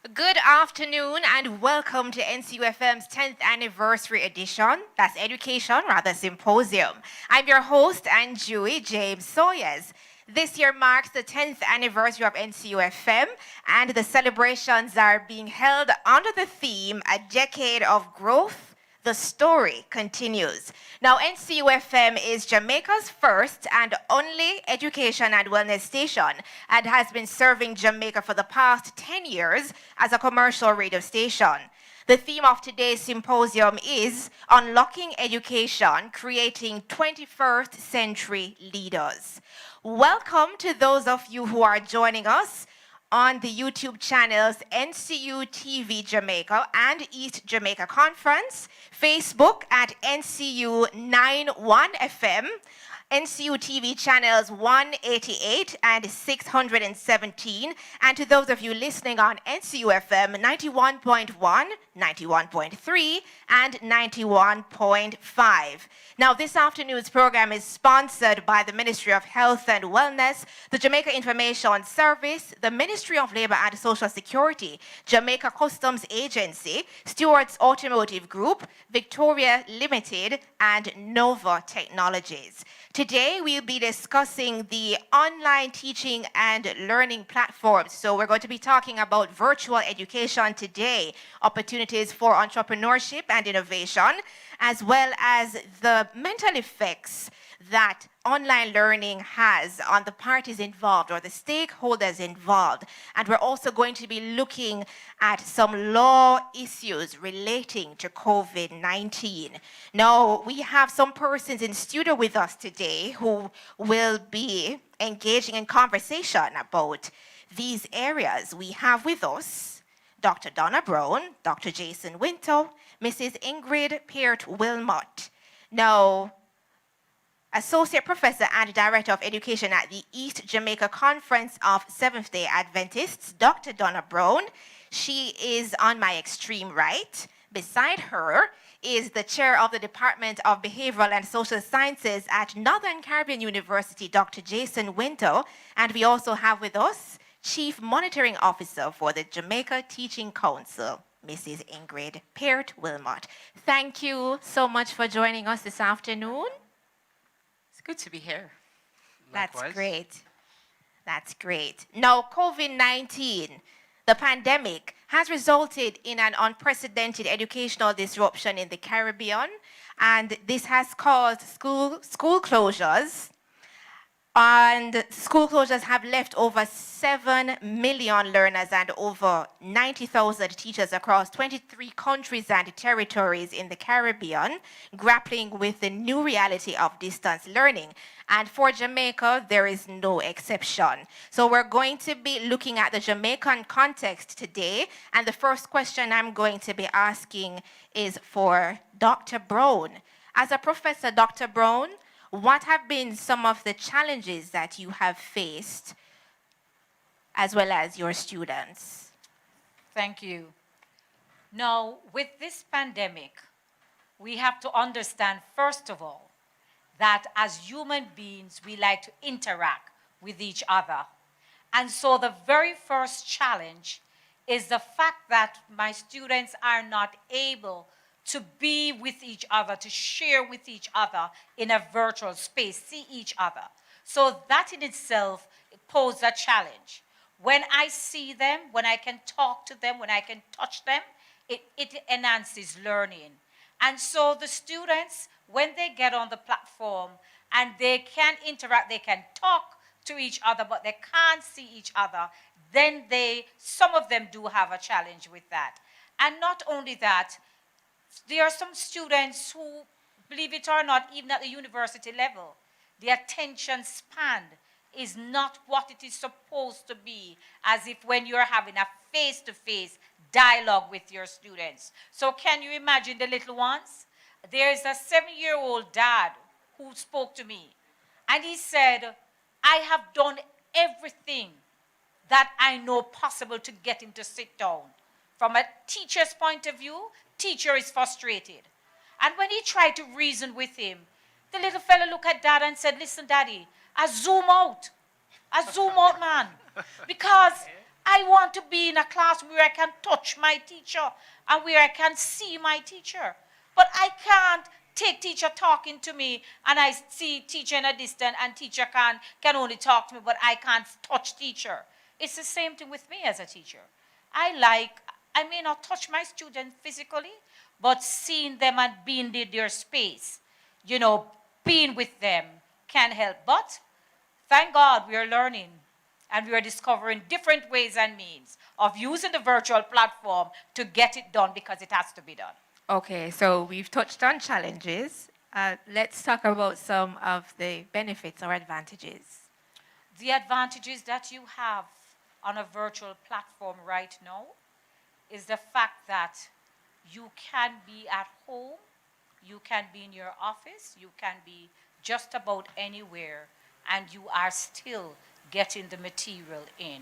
Good afternoon and welcome to NCUFM's 10th anniversary edition. That's Education, rather Symposium. I'm your host and Dewey James Sawyers. This year marks the 10th anniversary of NCUFM, and the celebrations are being held under the theme, A Decade of Growth. The story continues. Now, NCUFM is Jamaica's first and only education and wellness station and has been serving Jamaica for the past 10 years as a commercial radio station. The theme of today's symposium is Unlocking Education, Creating 21st Century Leaders. Welcome to those of you who are joining us on the YouTube channels NCU TV Jamaica and East Jamaica Conference, Facebook at NCU 91 FM, NCU TV channels 188 and 617, and to those of you listening on NCU FM 91.1, 91.3, and 91.5. Now, this afternoon's program is sponsored by the Ministry of Health and Wellness, the Jamaica Information Service, the Ministry of Labor and Social Security, Jamaica Customs Agency, Stewart's Automotive Group, Victoria Limited, and Nova Technologies. Today, we'll be discussing the online teaching and learning platforms. So we're going to be talking about virtual education today, opportunities for entrepreneurship and innovation, as well as the mental effects that online learning has on the parties involved or the stakeholders involved. And we're also going to be looking at some law issues relating to COVID-19. Now, we have some persons in studio with us today who will be engaging in conversation about these areas. We have with us Dr. Donna Brown, Dr. Jason Winto, Mrs. Ingrid Peart-Wilmot. Now, Associate Professor and Director of Education at the East Jamaica Conference of Seventh-day Adventists, Dr. Donna Brown. She is on my extreme right. Beside her is the Chair of the Department of Behavioral and Social Sciences at Northern Caribbean University, Dr. Jason Winto. And we also have with us Chief Monitoring Officer for the Jamaica Teaching Council, Mrs. Ingrid Peart-Wilmot. Thank you so much for joining us this afternoon. It's good to be here. That's Likewise. great. That's great. Now, COVID-19, the pandemic, has resulted in an unprecedented educational disruption in the Caribbean, and this has caused school closures. And school closures have left over 7 million learners and over 90,000 teachers across 23 countries and territories in the Caribbean grappling with the new reality of distance learning. And for Jamaica, there is no exception. So we're going to be looking at the Jamaican context today. And the first question I'm going to be asking is for Dr. Brown. As a professor, Dr. Brown, what have been some of the challenges that you have faced, as well as your students? Thank you. Now, with this pandemic, we have to understand, first of all, that as human beings, we like to interact with each other. And so the very first challenge is the fact that my students are not able to be with each other, to share with each other in a virtual space, see each other. So that in itself poses a challenge. When I see them, when I can talk to them, when I can touch them, it enhances learning. And so the students, when they get on the platform and they can interact, they can talk to each other, but they can't see each other, then some of them do have a challenge with that. And not only that, there are some students who, believe it or not, even at the university level, the attention span is not what it is supposed to be, as if when you're having a face-to-face dialogue with your students. So can you imagine the little ones? There's a 7-year-old dad who spoke to me, and he said, I have done everything that I know possible to get him to sit down. From a teacher's point of view, teacher is frustrated. And when he tried to reason with him, the little fella looked at dad and said, listen, daddy, I zoom out, man. Because I want to be in a class where I can touch my teacher and where I can see my teacher. But I can't take teacher talking to me and I see teacher in a distance and teacher can only talk to me, but I can't touch teacher. It's the same thing with me as a teacher. I may not touch my students physically, but seeing them and being in their space, being with them can help. But thank God we are learning and we are discovering different ways and means of using the virtual platform to get it done because it has to be done. Okay, so we've touched on challenges. Let's talk about some of the benefits or advantages. The advantages that you have on a virtual platform right now is the fact that you can be at home, you can be in your office, you can be just about anywhere, and you are still getting the material in.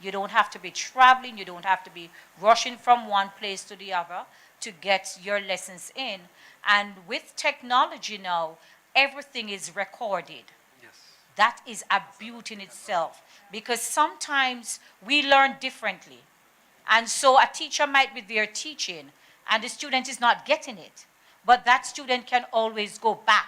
You don't have to be traveling, you don't have to be rushing from one place to the other to get your lessons in. And with technology now, everything is recorded. Yes. That is a beauty in itself, because sometimes we learn differently. And so a teacher might be there teaching, and the student is not getting it. But that student can always go back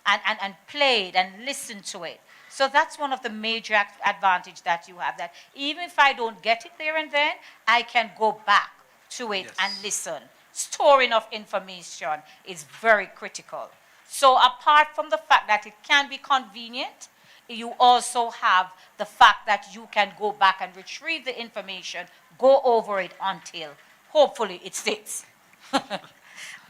and play it and listen to it. So that's one of the major advantages that you have, that even if I don't get it there and then, I can go back to it Yes. and listen. Storing of information is very critical. So apart from the fact that it can be convenient, you also have the fact that you can go back and retrieve the information, go over it until hopefully it sticks.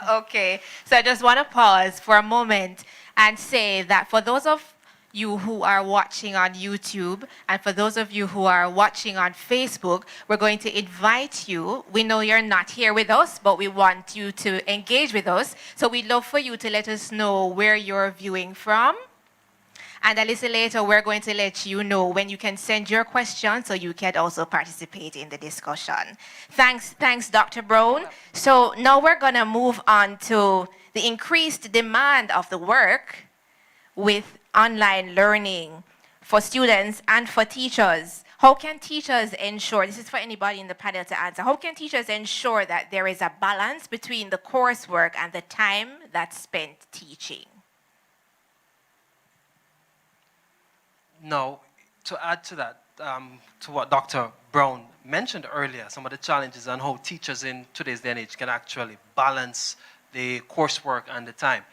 Okay, so I just want to pause for a moment and say that for those of you who are watching on YouTube and for those of you who are watching on Facebook, we're going to invite you. We know you're not here with us, but we want you to engage with us. So we'd love for you to let us know where you're viewing from. And a little later, we're going to let you know when you can send your questions so you can also participate in the discussion. Thanks, Dr. Brown. So now we're going to move on to the increased demand of the work with online learning for students and for teachers. How can teachers ensure, this is for anybody in the panel to answer, how can teachers ensure that there is a balance between the coursework and the time that's spent teaching? Now, to add to that, to what Dr. Brown mentioned earlier, some of the challenges on how teachers in today's day and age can actually balance the coursework and the time.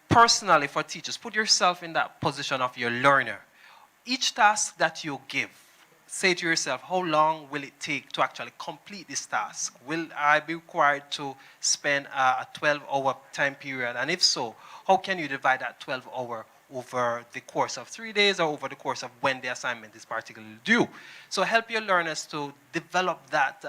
Personally, for teachers, put yourself in that position of your learner. Each task that you give, say to yourself, how long will it take to actually complete this task? Will I be required to spend a 12-hour time period? And if so, how can you divide that 12-hour over the course of 3 days or over the course of when the assignment is particularly due? So help your learners to develop that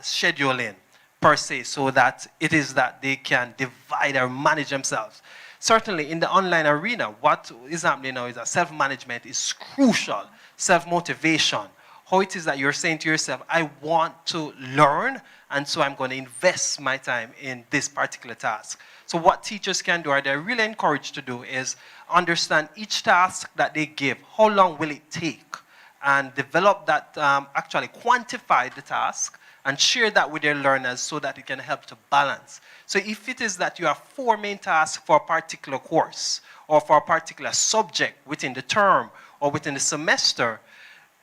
scheduling per se, so that it is that they can divide or manage themselves. Certainly in the online arena, what is happening now is that self-management is crucial, self-motivation. How it is that you're saying to yourself, I want to learn, and so I'm going to invest my time in this particular task. So what teachers can do, or they're really encouraged to do, is understand each task that they give, how long will it take, and develop that, actually quantify the task, and share that with their learners so that it can help to balance. So if it is that you have 4 main tasks for a particular course, or for a particular subject within the term, or within the semester,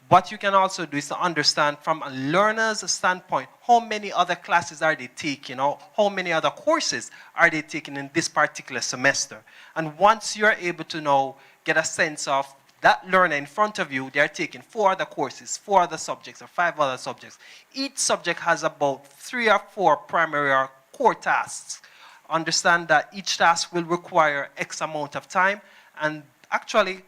what you can also do is to understand from a learner's standpoint, how many other classes are they taking, or how many other courses are they taking in this particular semester. And once you're able to now get a sense of that learner in front of you, they're taking 4 other courses, 4 other subjects, or 5 other subjects. Each subject has about 3 or 4 primary or core tasks. Understand that each task will require X amount of time, and actually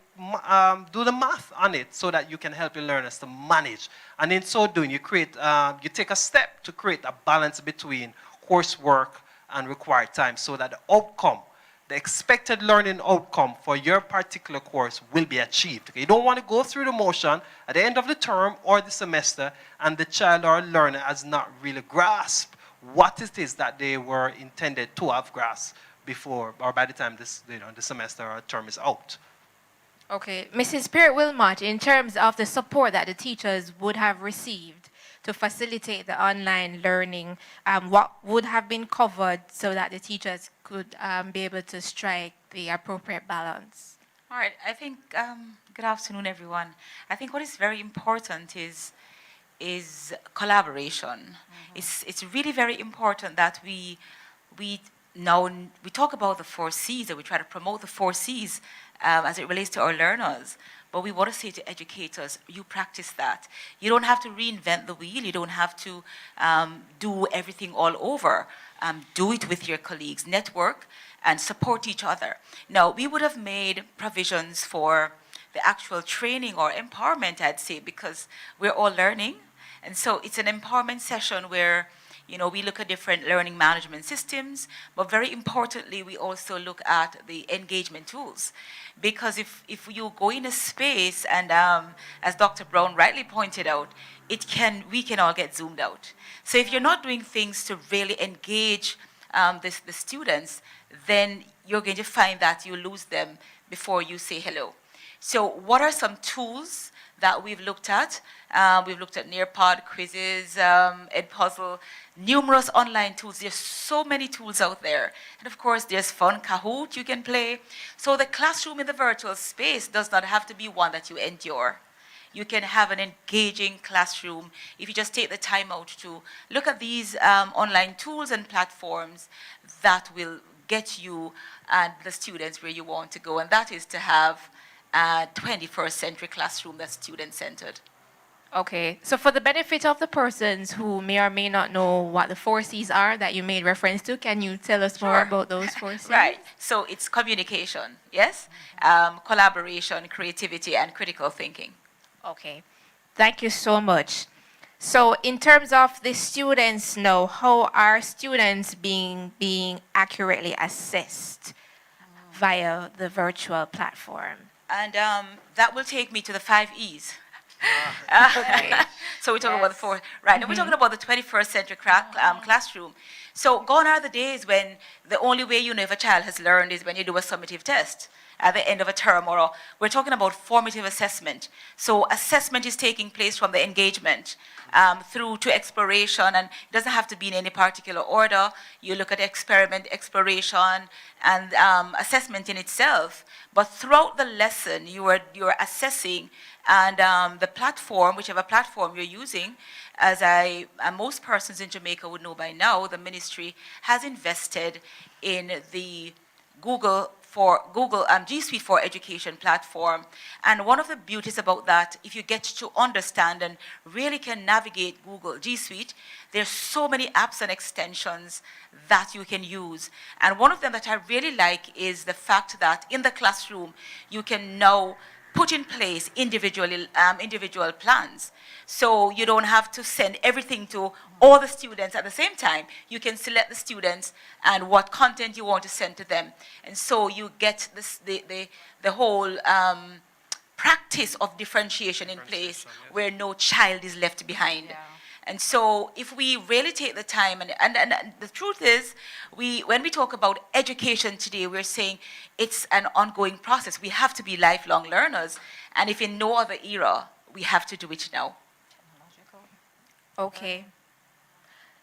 do the math on it so that you can help your learners to manage. And in so doing, you take a step to create a balance between coursework and required time, so that the outcome, the expected learning outcome for your particular course will be achieved. Okay? You don't want to go through the motion at the end of the term or the semester and the child or learner has not really grasped what it is that they were intended to have grasped before or by the time the semester or term is out. Okay, Mrs. Spirit Wilmot, in terms of the support that the teachers would have received to facilitate the online learning, what would have been covered so that the teachers could be able to strike the appropriate balance? All right, I think, good afternoon, everyone. I think what is very important is collaboration. It's really very important that we now we talk about the 4 C's, and we try to promote the 4 C's as it relates to our learners. But we want to say to educators, you practice that. You don't have to reinvent the wheel. You don't have to do everything all over. Do it with your colleagues. Network and support each other. Now, we would have made provisions for the actual training or empowerment, I'd say, because we're all learning. And so it's an empowerment session where, you know, we look at different learning management systems, but very importantly, we also look at the engagement tools. Because if you go in a space and, as Dr. Brown rightly pointed out, we can all get zoomed out. So if you're not doing things to really engage the students, then you're going to find that you lose them before you say hello. So what are some tools that we've looked at? We've looked at Nearpod, quizzes, Edpuzzle, numerous online tools. There's so many tools out there. And of course, there's fun Kahoot you can play. So the classroom in the virtual space does not have to be one that you endure. You can have an engaging classroom if you just take the time out to look at these online tools and platforms that will get you and the students where you want to go. And that is to have a 21st century classroom that's student-centered. Okay, so for the benefit of the persons who may or may not know what the 4 C's are that you made reference to, can you tell us more about those 4 C's? Right, so it's communication, yes? Collaboration, creativity, and critical thinking. Okay, thank you so much. So in terms of the students now, how are students being accurately assessed via the virtual platform? And that will take me to the 5 E's. So we're talking about the 4, right? And we're talking about the 21st century classroom. So gone are the days when the only way you know if a child has learned is when you do a summative test at the end of a term, or we're talking about formative assessment. So assessment is taking place from the engagement through to exploration, and it doesn't have to be in any particular order. You look at experiment, exploration, and assessment in itself. But throughout the lesson, you're assessing, and the platform, whichever platform you're using, as most persons in Jamaica would know by now, the ministry has invested in the G Suite for Education platform. And one of the beauties about that, if you get to understand and really can navigate Google G Suite, there's so many apps and extensions that you can use. And one of them that I really like is the fact that in the classroom, you can now put in place individual plans. So you don't have to send everything to all the students at the same time. You can select the students and what content you want to send to them. And so you get the whole practice of differentiation in place where no child is left behind. Yeah. And so if we really take the time, and the truth is, when we talk about education today, we're saying it's an ongoing process. We have to be lifelong learners. And if in no other era, we have to do it now. Okay.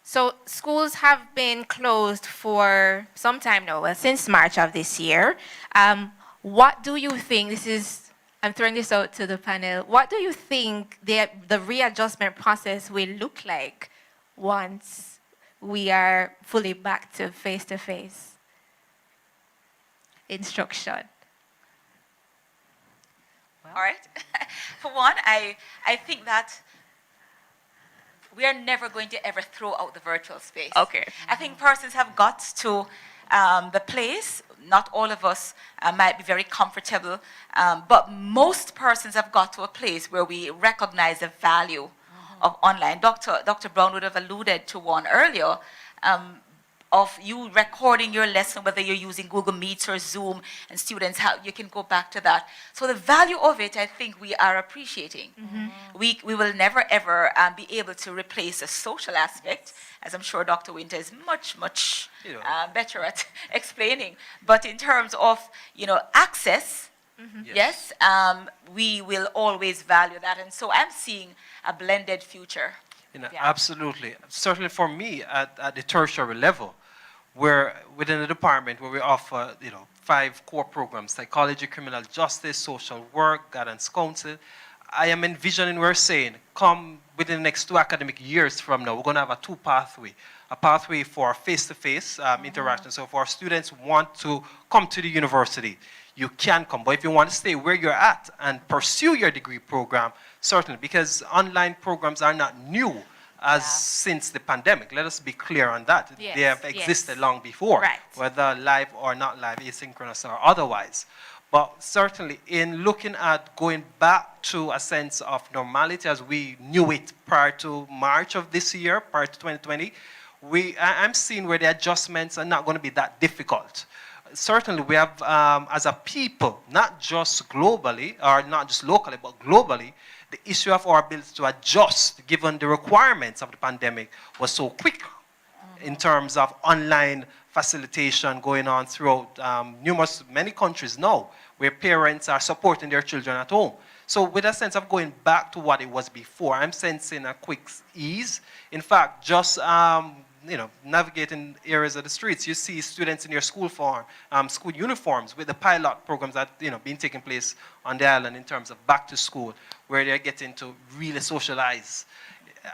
So schools have been closed for some time now, well, since March of this year. What do you think, I'm throwing this out to the panel, what do you think the readjustment process will look like once we are fully back to face-to-face instruction? Well. All right. For one, I think that we are never going to ever throw out the virtual space. Okay. I think persons have got to the place. Not all of us might be very comfortable, but most persons have got to a place where we recognize the value of online. Dr. Brown would have alluded to one earlier, of you recording your lesson, whether you're using Google Meets or Zoom, and students, you can go back to that. So the value of it, I think we are appreciating. We will never, ever be able to replace the social aspect, as I'm sure Dr. Winter is much better at explaining. But in terms of, access, Yes, we will always value that. And so I'm seeing a blended future. Absolutely. Certainly for me, at the tertiary level, we're within the department where we offer, 5 core programs: psychology, criminal justice, social work, guidance counsel. I am envisioning, we're saying, come within the next 2 academic years from now, we're going to have a pathway for face-to-face interaction. So if our students want to come to the university, you can come. But if you want to stay where you're at and pursue your degree program, certainly, because online programs are not new since the pandemic. Let us be clear on that. Yes, they have existed long before, right, whether live or not live, asynchronous or otherwise. But certainly, in looking at going back to a sense of normality as we knew it prior to March of this year, prior to 2020, I'm seeing where the adjustments are not going to be that difficult. Certainly, we have, as a people, not just globally, or not just locally, but globally, the issue of our ability to adjust, given the requirements of the pandemic, was so quick in terms of online facilitation going on throughout many countries now, where parents are supporting their children at home. So with a sense of going back to what it was before, I'm sensing a quick ease. In fact, just navigating areas of the streets, you see students in their school uniforms with the pilot programs that been taking place on the island in terms of back to school, where they're getting to really socialize.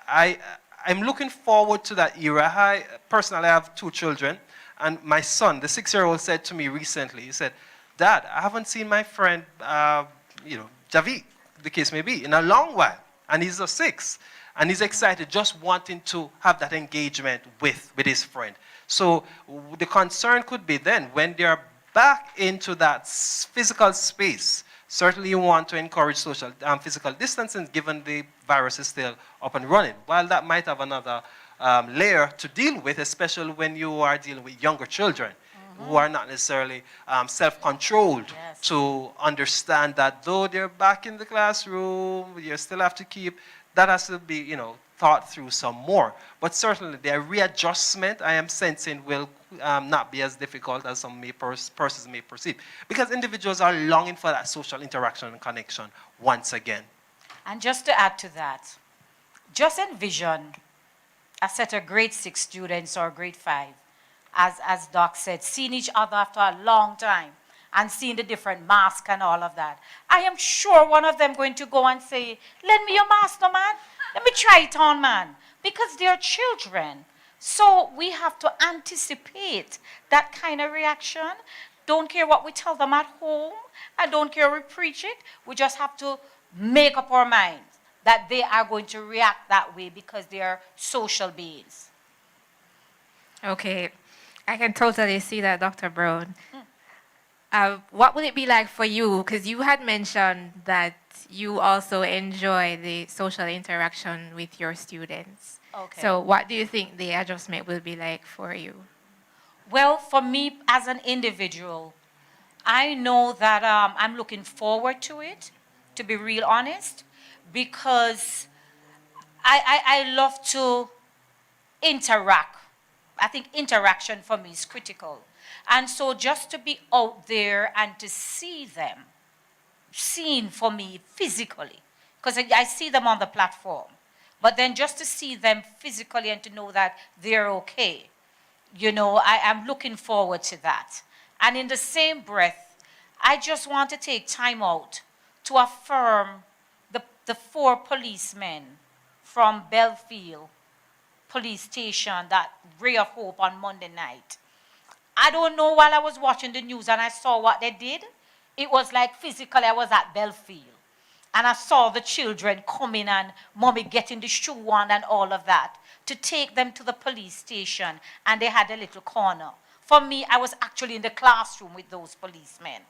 I'm looking forward to that era. I personally have 2 children, and my son, the 6-year-old, said to me recently, he said, "Dad, I haven't seen my friend, Javi, the case may be, in a long while." And he's a 6. And he's excited, just wanting to have that engagement with his friend. So the concern could be then, when they're back into that physical space, certainly you want to encourage social physical distancing, given the virus is still up and running. While that might have another layer to deal with, especially when you are dealing with younger children who are not necessarily self-controlled to understand that though they're back in the classroom, you still have to keep, that has to be, thought through some more. But certainly their readjustment, I am sensing, will not be as difficult as some persons may perceive. Because individuals are longing for that social interaction and connection once again. And just to add to that, just envision a set of grade 6 students or grade 5, as Doc said, seeing each other after a long time and seeing the different masks and all of that. I am sure one of them going to go and say, "Lend me your mask, no, man. Let me try it on, man." Because they're children. So we have to anticipate that kind of reaction. Don't care what we tell them at home. I don't care we preach it. We just have to make up our minds that they are going to react that way because they are social beings. Okay, I can totally see that, Dr. Brown. What would it be like for you? Because you had mentioned that you also enjoy the social interaction with your students. Okay. So what do you think the adjustment will be like for you? Well, for me as an individual, I know that I'm looking forward to it, to be real honest, because I love to interact. I think interaction for me is critical. And so just to be out there and to see them, seen for me physically, because I see them on the platform, but then just to see them physically and to know that they're okay, I am looking forward to that. And in the same breath, I just want to take time out to affirm the 4 policemen from Belfield police station, that ray of hope on Monday night. I don't know, while I was watching the news and I saw what they did, it was like physically I was at Belfield. And I saw the children coming and mommy getting the shoe on and all of that to take them to the police station, and they had a little corner. For me, I was actually in the classroom with those policemen,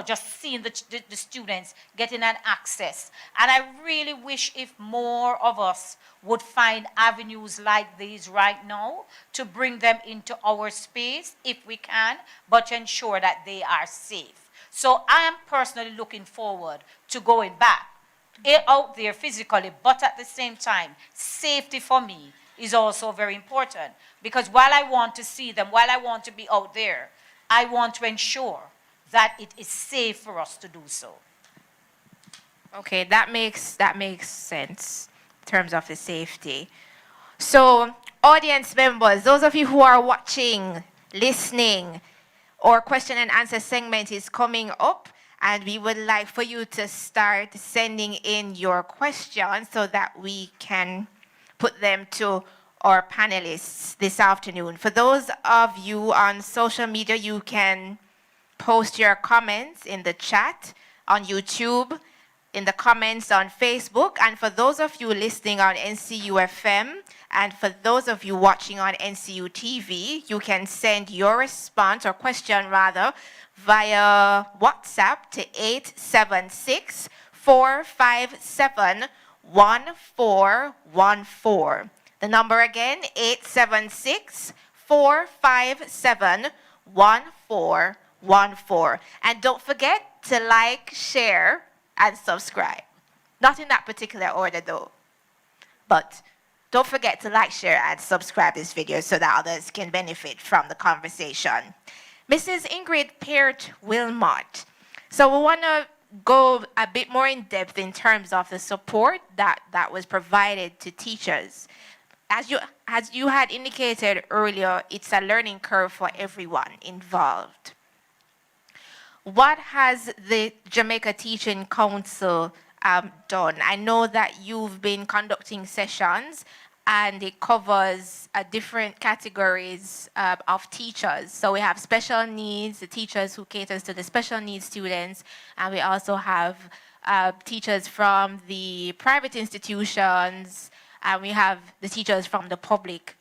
just seeing the students getting an access. And I really wish if more of us would find avenues like these right now to bring them into our space if we can, but to ensure that they are safe. So I am personally looking forward to going back out there physically, but at the same time, safety for me is also very important. Because while I want to see them, while I want to be out there, I want to ensure that it is safe for us to do so. Okay, that makes sense in terms of the safety. So, audience members, those of you who are watching, listening, our question and answer segment is coming up, and we would like for you to start sending in your questions so that we can put them to our panelists this afternoon. For those of you on social media, you can post your comments in the chat on YouTube, in the comments on Facebook, and for those of you listening on NCU FM, and for those of you watching on NCU TV, you can send your response, or question rather, via WhatsApp to 876-457-1414. The number again, 876-457-1414. And don't forget to like, share, and subscribe. Not in that particular order though, but don't forget to like, share, and subscribe this video so that others can benefit from the conversation. Mrs. Ingrid Peart-Wilmot. So we want to go a bit more in depth in terms of the support that was provided to teachers. As you had indicated earlier, it's a learning curve for everyone involved. What has the Jamaica Teaching Council done? I know that you've been conducting sessions, and it covers different categories of teachers. So we have special needs, the teachers who caters to the special needs students, and we also have teachers from the private institutions, and we have the teachers from the public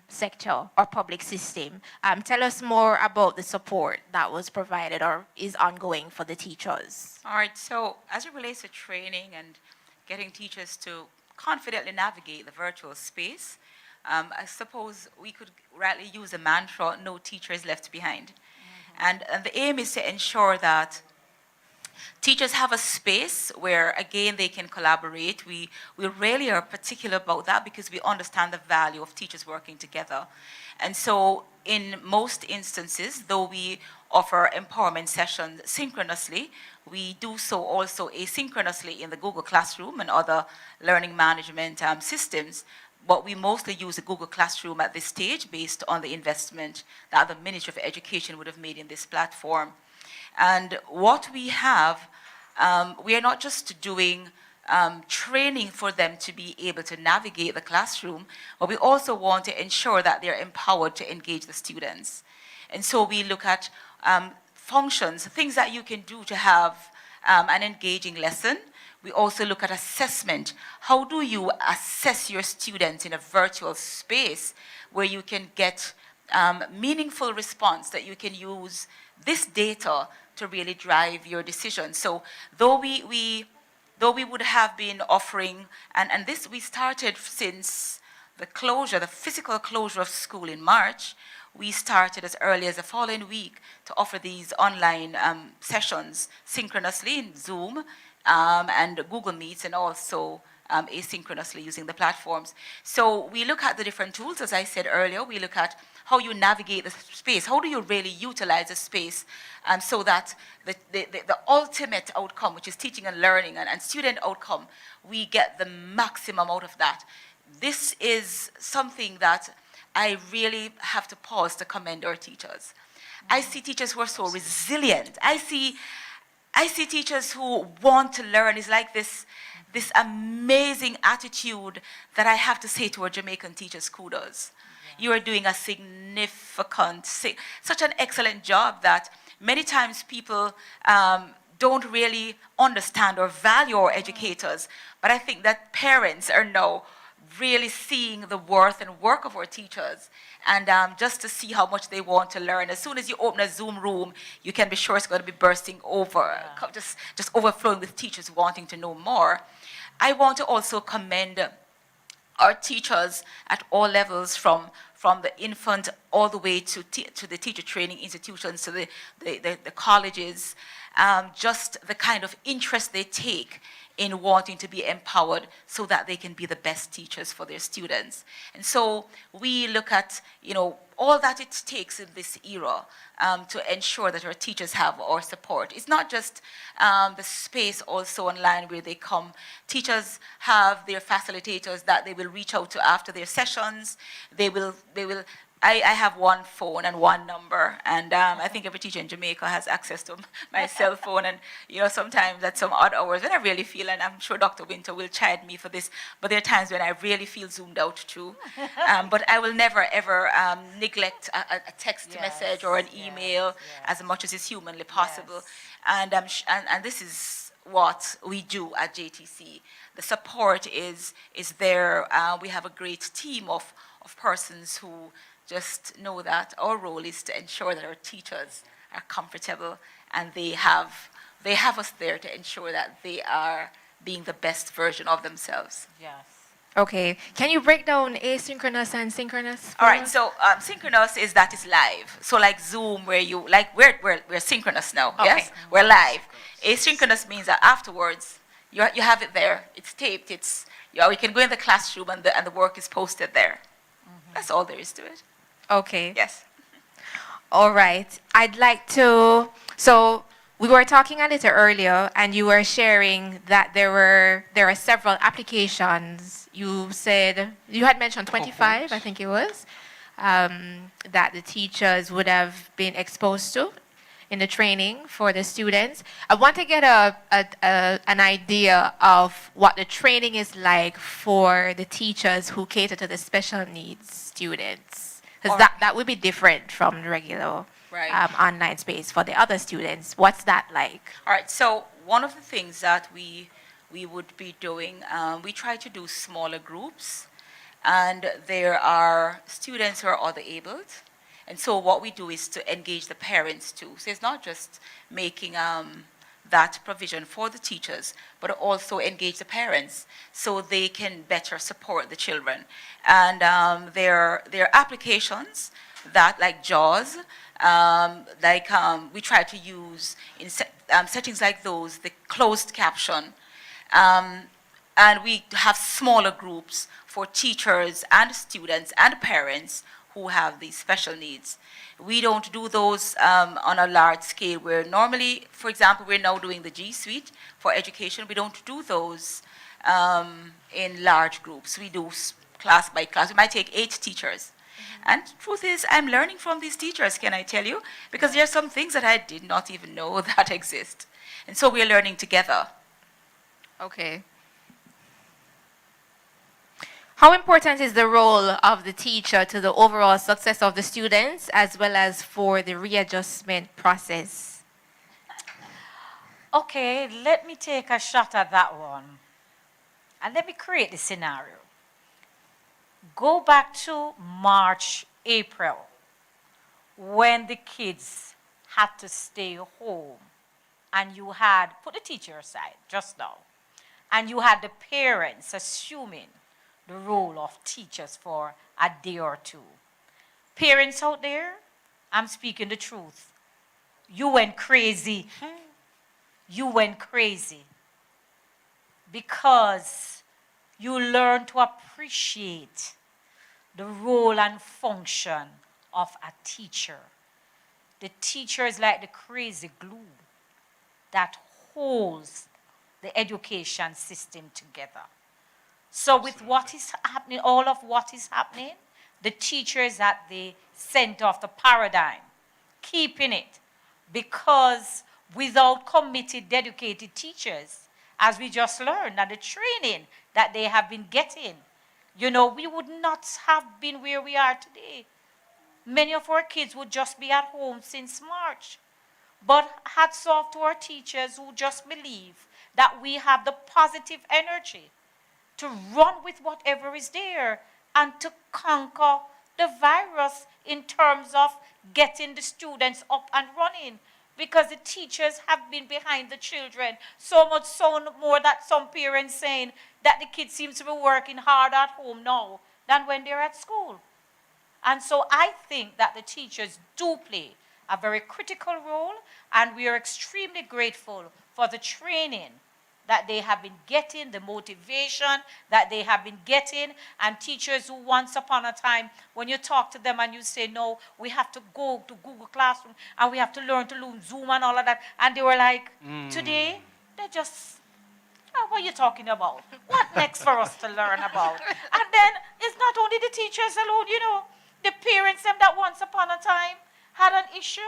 sector or public system. Tell us more about the support that was provided or is ongoing for the teachers. All right, so as it relates to training and getting teachers to confidently navigate the virtual space, I suppose we could rightly use a mantra, no teacher is left behind. And the aim is to ensure that teachers have a space where, again, they can collaborate. We really are particular about that because we understand the value of teachers working together. And so in most instances, though we offer empowerment sessions synchronously, we do so also asynchronously in the Google Classroom and other learning management systems. But we mostly use the Google Classroom at this stage based on the investment that the Ministry of Education would have made in this platform. And what we have, we are not just doing training for them to be able to navigate the classroom, but we also want to ensure that they're empowered to engage the students. And so we look at functions, things that you can do to have an engaging lesson. We also look at assessment. How do you assess your students in a virtual space where you can get meaningful response that you can use this data to really drive your decision? So though we would have been offering, and this we started since the closure, the physical closure of school in March, we started as early as the following week to offer these online sessions synchronously in Zoom and Google Meets, and also asynchronously using the platforms. So we look at the different tools, as I said earlier. We look at how you navigate the space. How do you really utilize the space so that the ultimate outcome, which is teaching and learning and student outcome, we get the maximum out of that. This is something that I really have to pause to commend our teachers. I see teachers who are so resilient. I see teachers who want to learn. It's like this amazing attitude that I have to say to our Jamaican teachers, kudos. You are doing a significant, such an excellent job that many times people don't really understand or value our educators. But I think that parents are now really seeing the worth and work of our teachers, and just to see how much they want to learn. As soon as you open a Zoom room, you can be sure it's going to be bursting over, just overflowing with teachers wanting to know more. I want to also commend our teachers at all levels, from the infant all the way to the teacher training institutions, to the colleges, just the kind of interest they take in wanting to be empowered so that they can be the best teachers for their students. And so we look at, all that it takes in this era to ensure that our teachers have our support. It's not just the space also online where they come. Teachers have their facilitators that they will reach out to after their sessions. I have one phone and one number, and I think every teacher in Jamaica has access to my cell phone. And sometimes at some odd hours when I really feel, and I'm sure Dr. Winter will chide me for this, but there are times when I really feel zoomed out too. But I will never ever neglect a text message or an email as much as is humanly possible. And this is what we do at JTC. The support is there. We have a great team of persons who just know that our role is to ensure that our teachers are comfortable, and they have us there to ensure that they are being the best version of themselves. Yes. Okay. Can you break down asynchronous and synchronous? All right. So synchronous is live. So like Zoom, where we're synchronous now. Okay. Yes, we're live. Asynchronous means that afterwards you have it there. It's taped. We can go in the classroom and the work is posted there. That's all there is to it. Okay. Yes. All right. I'd like to. So we were talking a little earlier, and you were sharing that there are several applications. You said you had mentioned 25, I think it was, that the teachers would have been exposed to in the training for the students. I want to get an idea of what the training is like for the teachers who cater to the special needs students. Because that would be different from the regular online space for the other students. What's that like? All right. So one of the things that we would be doing, we try to do smaller groups. And there are students who are other-abled. And so what we do is to engage the parents too. So it's not just making that provision for the teachers, but also engage the parents so they can better support the children. And there are applications that, like JAWS, we try to use in settings like those, the closed caption. And we have smaller groups for teachers and students and parents who have these special needs. We don't do those on a large scale where normally, for example, we're now doing the G Suite for education. We don't do those in large groups. We do class by class. We might take 8 teachers. And the truth is, I'm learning from these teachers, can I tell you? Because there are some things that I did not even know that exist. And so we're learning together. Okay. How important is the role of the teacher to the overall success of the students as well as for the readjustment process? Okay, let me take a shot at that one. And let me create the scenario. Go back to March, April, when the kids had to stay home and you had, put the teacher aside just now, and you had the parents assuming the role of teachers for a day or two. Parents out there, I'm speaking the truth. You went crazy. You went crazy because you learned to appreciate the role and function of a teacher. The teacher is like the crazy glue that holds the education system together. So with what is happening, all of what is happening, the teacher is at the center of the paradigm, keeping it. Because without committed, dedicated teachers, as we just learned, and the training that they have been getting, we would not have been where we are today. Many of our kids would just be at home since March. But hats off to our teachers who just believe that we have the positive energy to run with whatever is there and to conquer the virus in terms of getting the students up and running. Because the teachers have been behind the children, so much so more that some parents saying that the kids seem to be working hard at home now than when they're at school. And so I think that the teachers do play a very critical role, and we are extremely grateful for the training that they have been getting, the motivation that they have been getting, and teachers who once upon a time, when you talk to them and you say, no, we have to go to Google Classroom and we have to learn Zoom and all of that, and they were like, today, they're just, oh, what are you talking about? What next for us to learn about? And then it's not only the teachers alone, you know, the parents them that once upon a time had an issue.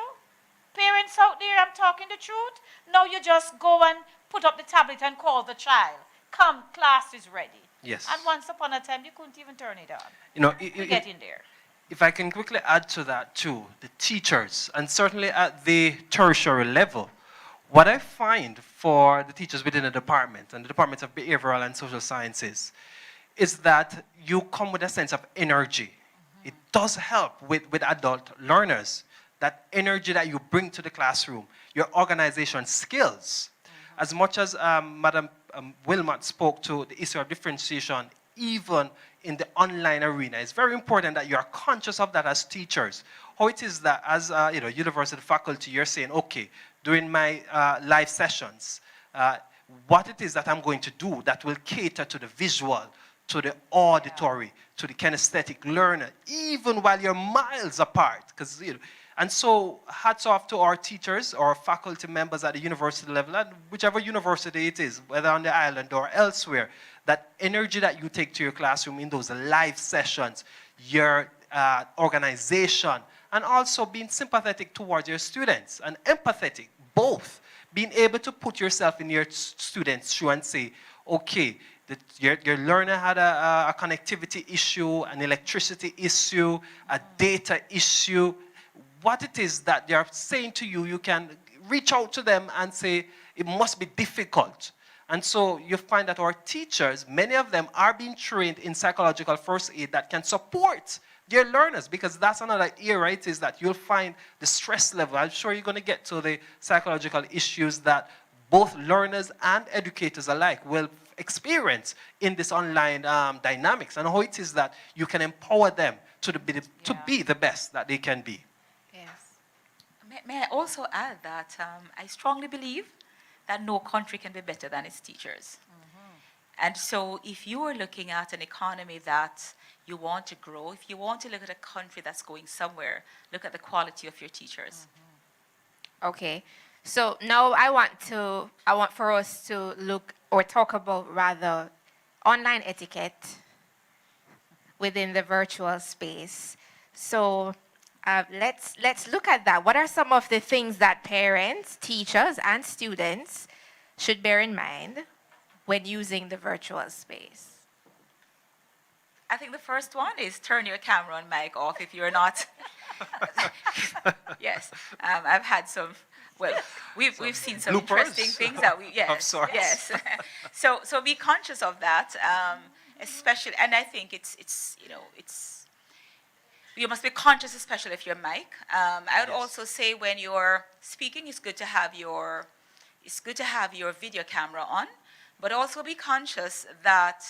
Parents out there, I'm talking the truth. Now you just go and put up the tablet and call the child. Come, class is ready. Yes. And once upon a time, you couldn't even turn it on. You know, We get in there. if I can quickly add to that too, the teachers, and certainly at the tertiary level, what I find for the teachers within the department, and the Department of Behavioral and Social Sciences, is that you come with a sense of energy. It does help with adult learners, that energy that you bring to the classroom, your organization skills. As much as Madam Wilmot spoke to the issue of differentiation, even in the online arena, it's very important that you are conscious of that as teachers. How it is that as university faculty, you're saying, okay, during my live sessions, what it is that I'm going to do that will cater to the visual, to the auditory, to the kinesthetic learner, even while you're miles apart. And so hats off to our teachers or faculty members at the university level, and whichever university it is, whether on the island or elsewhere, that energy that you take to your classroom in those live sessions, your organization, and also being sympathetic towards your students and empathetic, both. Being able to put yourself in your students' shoe and say, okay, your learner had a connectivity issue, an electricity issue, a data issue. What it is that they are saying to you, you can reach out to them and say, it must be difficult. And so you find that our teachers, many of them are being trained in psychological first aid that can support their learners, because that's another area, it is that you'll find the stress level. I'm sure you're going to get to the psychological issues that both learners and educators alike will experience in this online dynamics, and how it is that you can empower them to be the best that they can be. May I also add that I strongly believe that no country can be better than its teachers. And so if you are looking at an economy that you want to grow, if you want to look at a country that's going somewhere, look at the quality of your teachers. Okay. So now I want for us to look or talk about rather online etiquette within the virtual space. So let's look at that. What are some of the things that parents, teachers, and students should bear in mind when using the virtual space? I think the first one is turn your camera and mic off if you're not. Yes, I've had some. Well, we've seen some bloopers interesting things that we of sorts. Yes. So be conscious of that, especially, and I think it's you must be conscious, especially if you're mic. I would also say when you're speaking, it's good to have your video camera on, but also be conscious that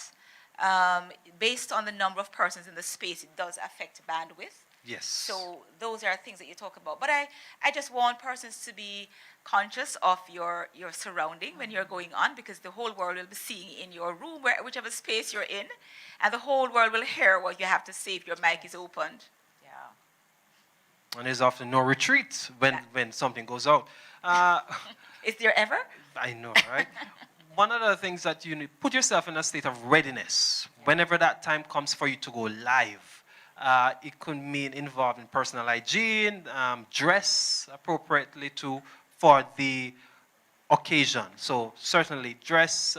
based on the number of persons in the space, it does affect bandwidth. Yes. So those are things that you talk about. But I just want persons to be conscious of your surrounding when you're going on, because the whole world will be seeing in your room, whichever space you're in, and the whole world will hear what you have to say if your mic is opened. And there's often no retreat when something goes out. Is there ever? I know, right? One of the things that you need, put yourself in a state of readiness whenever that time comes for you to go live. It could mean involved in personal hygiene, dress appropriately for the occasion. So certainly dress,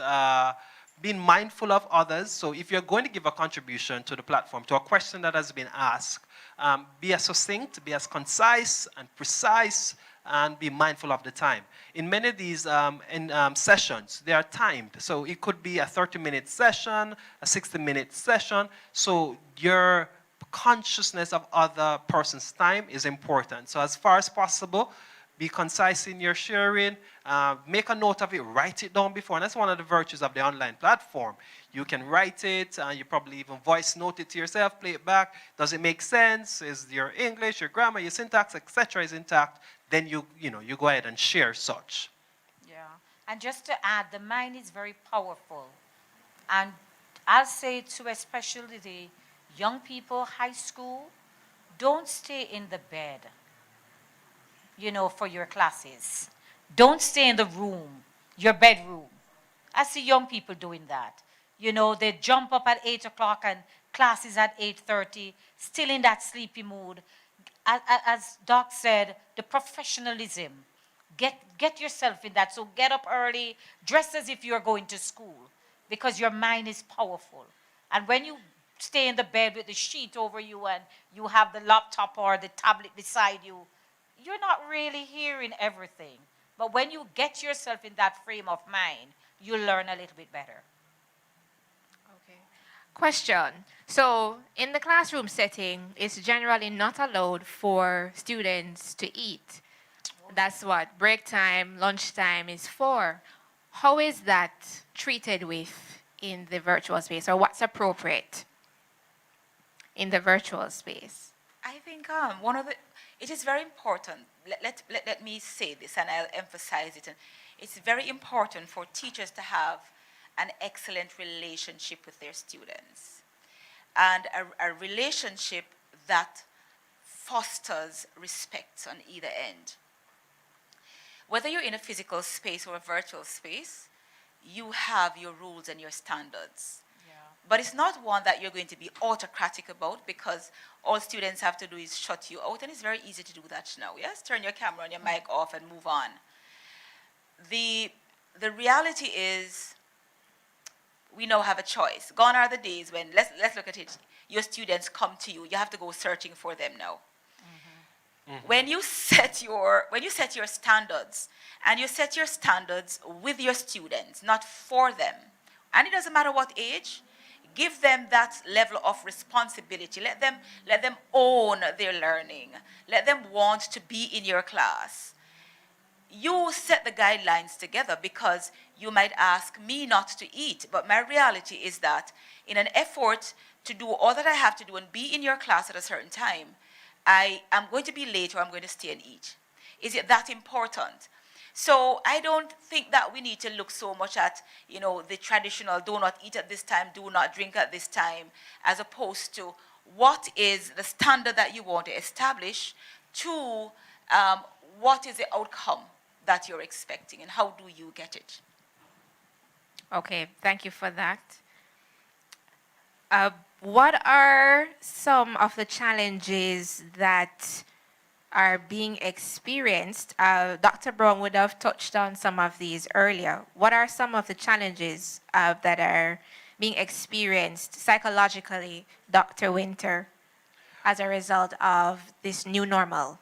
being mindful of others. So if you're going to give a contribution to the platform, to a question that has been asked, be as succinct, be as concise and precise, and be mindful of the time. In many of these sessions, they are timed. So it could be a 30-minute session, a 60-minute session. So your consciousness of other person's time is important. So as far as possible, be concise in your sharing, make a note of it, write it down before. And that's one of the virtues of the online platform. You can write it, you probably even voice note it to yourself, play it back. Does it make sense? Is your English, your grammar, your syntax, etc. is intact? Then you go ahead and share such. Yeah. And just to add, the mind is very powerful. And I'll say to especially the young people, high school, don't stay in the bed, for your classes. Don't stay in the room, your bedroom. I see young people doing that. They jump up at 8 o'clock and classes at 8:30, still in that sleepy mood. As Doc said, the professionalism. Get yourself in that. So get up early, dress as if you're going to school, because your mind is powerful. And when you stay in the bed with the sheet over you and you have the laptop or the tablet beside you, you're not really hearing everything. But when you get yourself in that frame of mind, you learn a little bit better. Okay. Question. So in the classroom setting, it's generally not allowed for students to eat. That's what break time, lunch time is for. How is that treated with in the virtual space, or what's appropriate in the virtual space? I think it is very important. Let me say this, and I'll emphasize it. It's very important for teachers to have an excellent relationship with their students, and a relationship that fosters respect on either end. Whether you're in a physical space or a virtual space, you have your rules and your standards. Yeah. But it's not one that you're going to be autocratic about, because all students have to do is shut you out, and it's very easy to do that now. Yes, turn your camera and your mic off and move on. The reality is, we now have a choice. Gone are the days when, let's look at it, your students come to you, you have to go searching for them now. When you set your standards, and you set your standards with your students, not for them, and it doesn't matter what age, give them that level of responsibility. Let them own their learning. Let them want to be in your class. You set the guidelines together, because you might ask me not to eat, but my reality is that in an effort to do all that I have to do and be in your class at a certain time, I am going to be late, or I'm going to stay and eat. Is it that important? So I don't think that we need to look so much at, the traditional do not eat at this time, do not drink at this time, as opposed to what is the standard that you want to establish to what is the outcome that you're expecting, and how do you get it? Okay, thank you for that. What are some of the challenges that are being experienced? Dr. Brown would have touched on some of these earlier. What are some of the challenges that are being experienced psychologically, Dr. Winter, as a result of this new normal?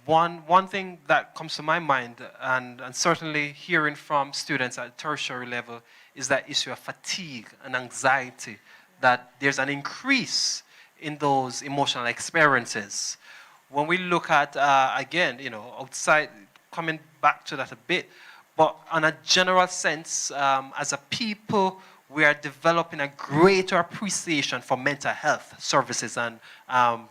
One thing that comes to my mind, and certainly hearing from students at tertiary level, is that issue of fatigue and anxiety, that there's an increase in those emotional experiences. When we look at, again, outside, coming back to that a bit, but on a general sense, as a people, we are developing a greater appreciation for mental health services and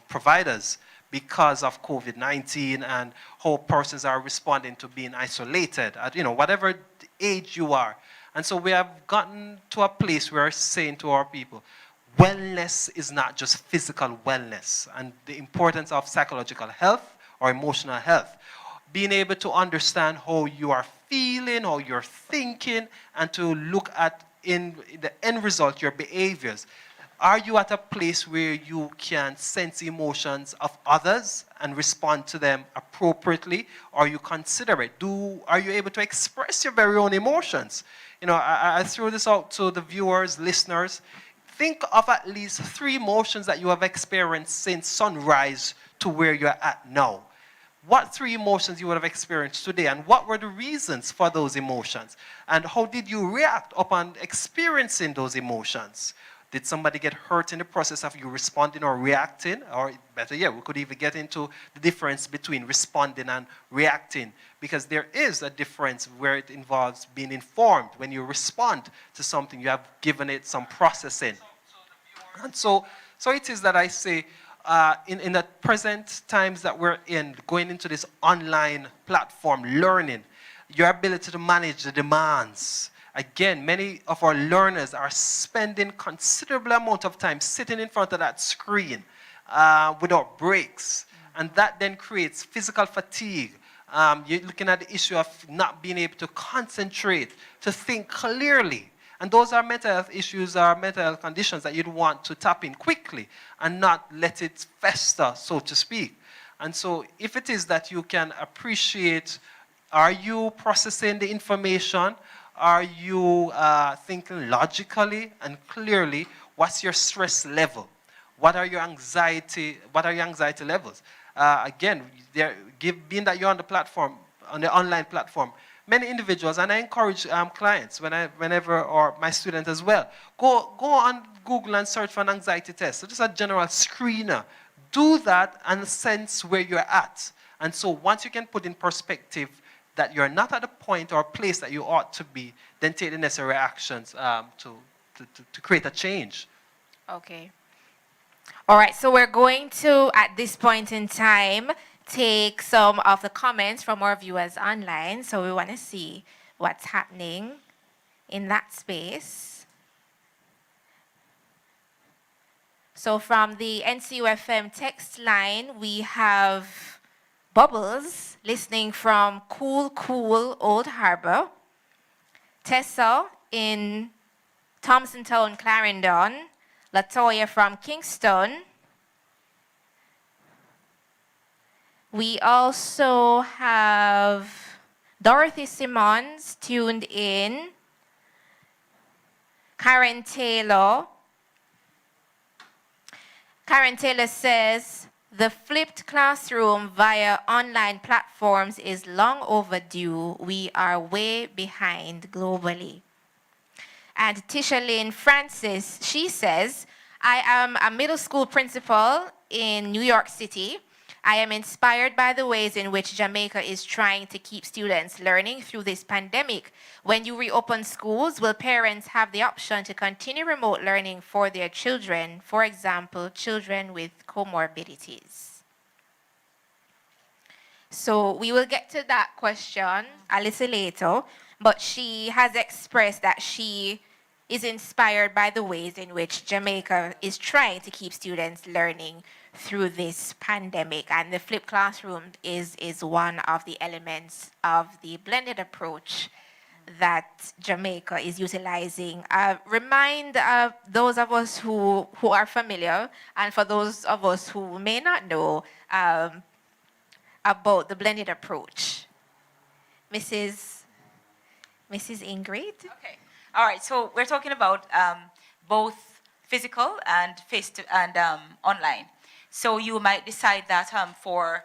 providers because of COVID-19 and how persons are responding to being isolated at, whatever age you are. And so we have gotten to a place where we're saying to our people, wellness is not just physical wellness, and the importance of psychological health or emotional health. Being able to understand how you are feeling, how you're thinking, and to look at, in the end result, your behaviors. Are you at a place where you can sense emotions of others and respond to them appropriately? Or you considerate? Are you able to express your very own emotions? I throw this out to the viewers, listeners. Think of at least 3 emotions that you have experienced since sunrise to where you're at now. What 3 emotions you would have experienced today, and what were the reasons for those emotions? And how did you react upon experiencing those emotions? Did somebody get hurt in the process of you responding or reacting? Or better yet, we could even get into the difference between responding and reacting, because there is a difference where it involves being informed. When you respond to something, you have given it some processing. And so it is that I say, in the present times that we're in, going into this online platform learning, your ability to manage the demands. Again, many of our learners are spending considerable amount of time sitting in front of that screen without breaks. And that then creates physical fatigue. You're looking at the issue of not being able to concentrate, to think clearly. And those are mental health issues, are mental health conditions that you'd want to tap in quickly and not let it fester, so to speak. And so if it is that you can appreciate, are you processing the information? Are you thinking logically and clearly? What's your stress level? What are your anxiety levels? Again, being that you're on the platform, on the online platform, many individuals, and I encourage clients whenever, or my students as well, go on Google and search for an anxiety test. So just a general screener. Do that and sense where you're at. And so once you can put in perspective that you're not at the point or place that you ought to be, then take the necessary actions to create a change. Okay. All right, so we're going to, at this point in time, take some of the comments from our viewers online. So we want to see what's happening in that space. So from the NCUFM text line, we have Bubbles listening from cool Old Harbor. Tessa in Thompson Town, Clarendon. Latoya from Kingston. We also have Dorothy Simmons tuned in. Karen Taylor. Karen Taylor says, the flipped classroom via online platforms is long overdue. We are way behind globally. And Tisha Lynn Francis, she says, I am a middle school principal in New York City. I am inspired by the ways in which Jamaica is trying to keep students learning through this pandemic. When you reopen schools, will parents have the option to continue remote learning for their children? For example, children with comorbidities. So we will get to that question a little later, but she has expressed that she is inspired by the ways in which Jamaica is trying to keep students learning through this pandemic. And the flipped classroom is one of the elements of the blended approach that Jamaica is utilizing. Remind those of us who are familiar, and for those of us who may not know, about the blended approach. Mrs. Ingrid? Okay. All right. So we're talking about both physical and online. So you might decide that for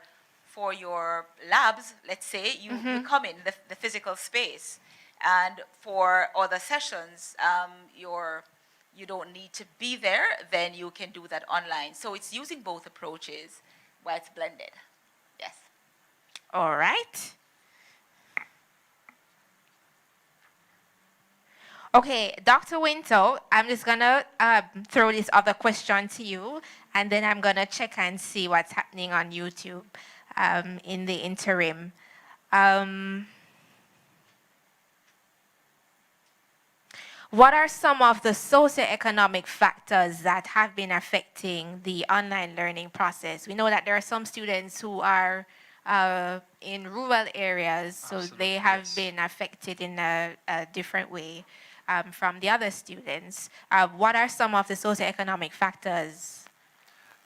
your labs, let's say, you come in the physical space, and for other sessions, you don't need to be there. Then you can do that online. So it's using both approaches, while it's blended. Yes. All right. Okay, Dr. Winto, I'm just going to throw this other question to you, and then I'm going to check and see what's happening on YouTube in the interim. What are some of the socio-economic factors that have been affecting the online learning process? We know that there are some students who are in rural areas, so Absolutely, they have yes. been affected in a different way from the other students. What are some of the socio-economic factors?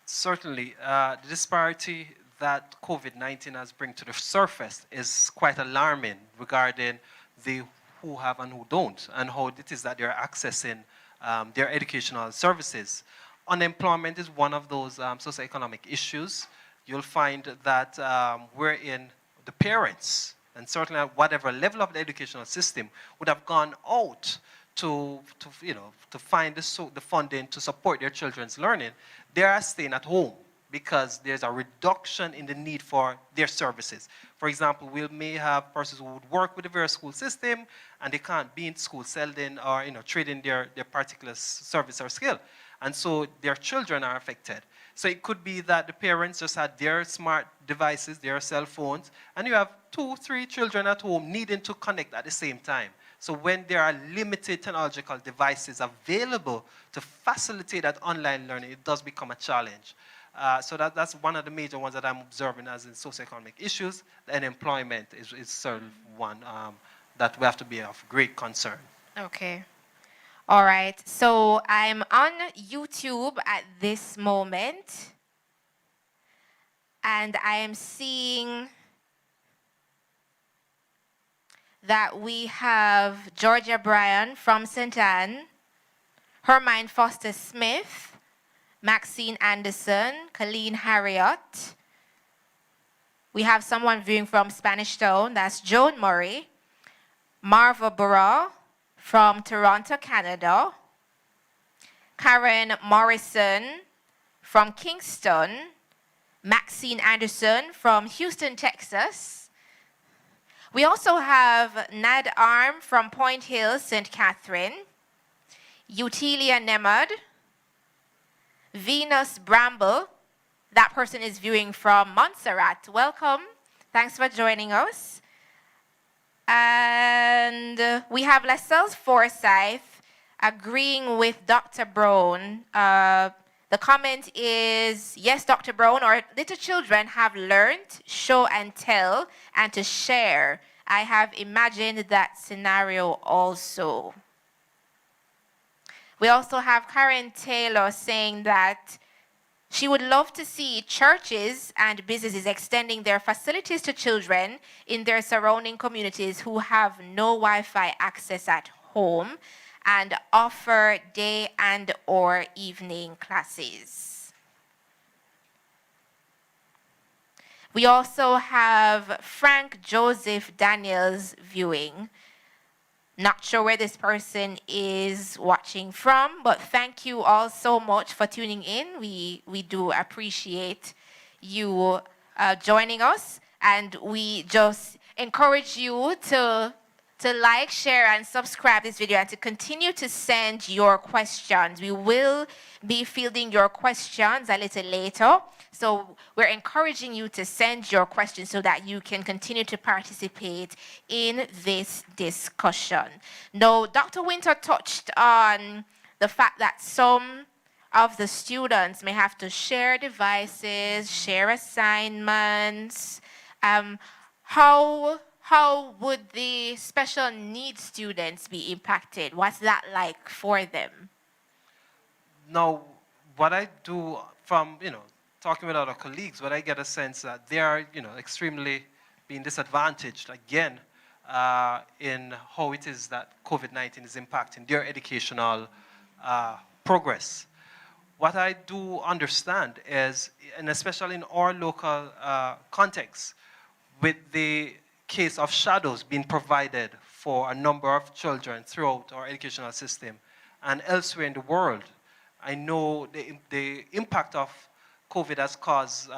Certainly, the disparity that COVID-19 has brought to the surface is quite alarming regarding the who have and who don't, and how it is that they're accessing their educational services. Unemployment is one of those socioeconomic issues. You'll find that we're in the parents, and certainly at whatever level of the educational system, would have gone out to find the funding to support their children's learning. They are staying at home because there's a reduction in the need for their services. For example, we may have persons who would work with the various school system and they can't be in school selling or trading their particular service or skill. And so their children are affected. So it could be that the parents just had their smart devices, their cell phones, and you have 2, 3 children at home needing to connect at the same time. So when there are limited technological devices available to facilitate that online learning, it does become a challenge. So that's one of the major ones that I'm observing as in socioeconomic issues, and employment is certainly one that we have to be of great concern. Okay. All right. So I'm on YouTube at this moment, and I am seeing that we have Georgia Bryan from St. Anne, Hermine Foster Smith, Maxine Anderson, Colleen Harriott. We have someone viewing from Spanish Town, that's Joan Murray, Marva Burrow from Toronto, Canada, Karen Morrison from Kingston, Maxine Anderson from Houston, Texas. We also have Nad Arm from Point Hill, St. Catherine, Utilia Nemad, Venus Bramble, that person is viewing from Montserrat. Welcome. Thanks for joining us. And we have Lascelles Forsyth agreeing with Dr. Brown. The comment is, yes, Dr. Brown, our little children have learned, show and tell, and to share. I have imagined that scenario also. We also have Karen Taylor saying that she would love to see churches and businesses extending their facilities to children in their surrounding communities who have no Wi-Fi access at home and offer day and or evening classes. We also have Frank Joseph Daniels viewing. Not sure where this person is watching from, but thank you all so much for tuning in. We do appreciate you joining us, and we just encourage you to like, share, and subscribe this video, and to continue to send your questions. We will be fielding your questions a little later. So we're encouraging you to send your questions so that you can continue to participate in this discussion. Now, Dr. Winter touched on the fact that some of the students may have to share devices, share assignments. How would the special needs students be impacted? What's that like for them? Now, what I do from, talking with other colleagues, but I get a sense that they are, extremely being disadvantaged again in how it is that COVID-19 is impacting their educational progress. What I do understand is, and especially in our local context, with the case of shadows being provided for a number of children throughout our educational system and elsewhere in the world, I know the impact of COVID has caused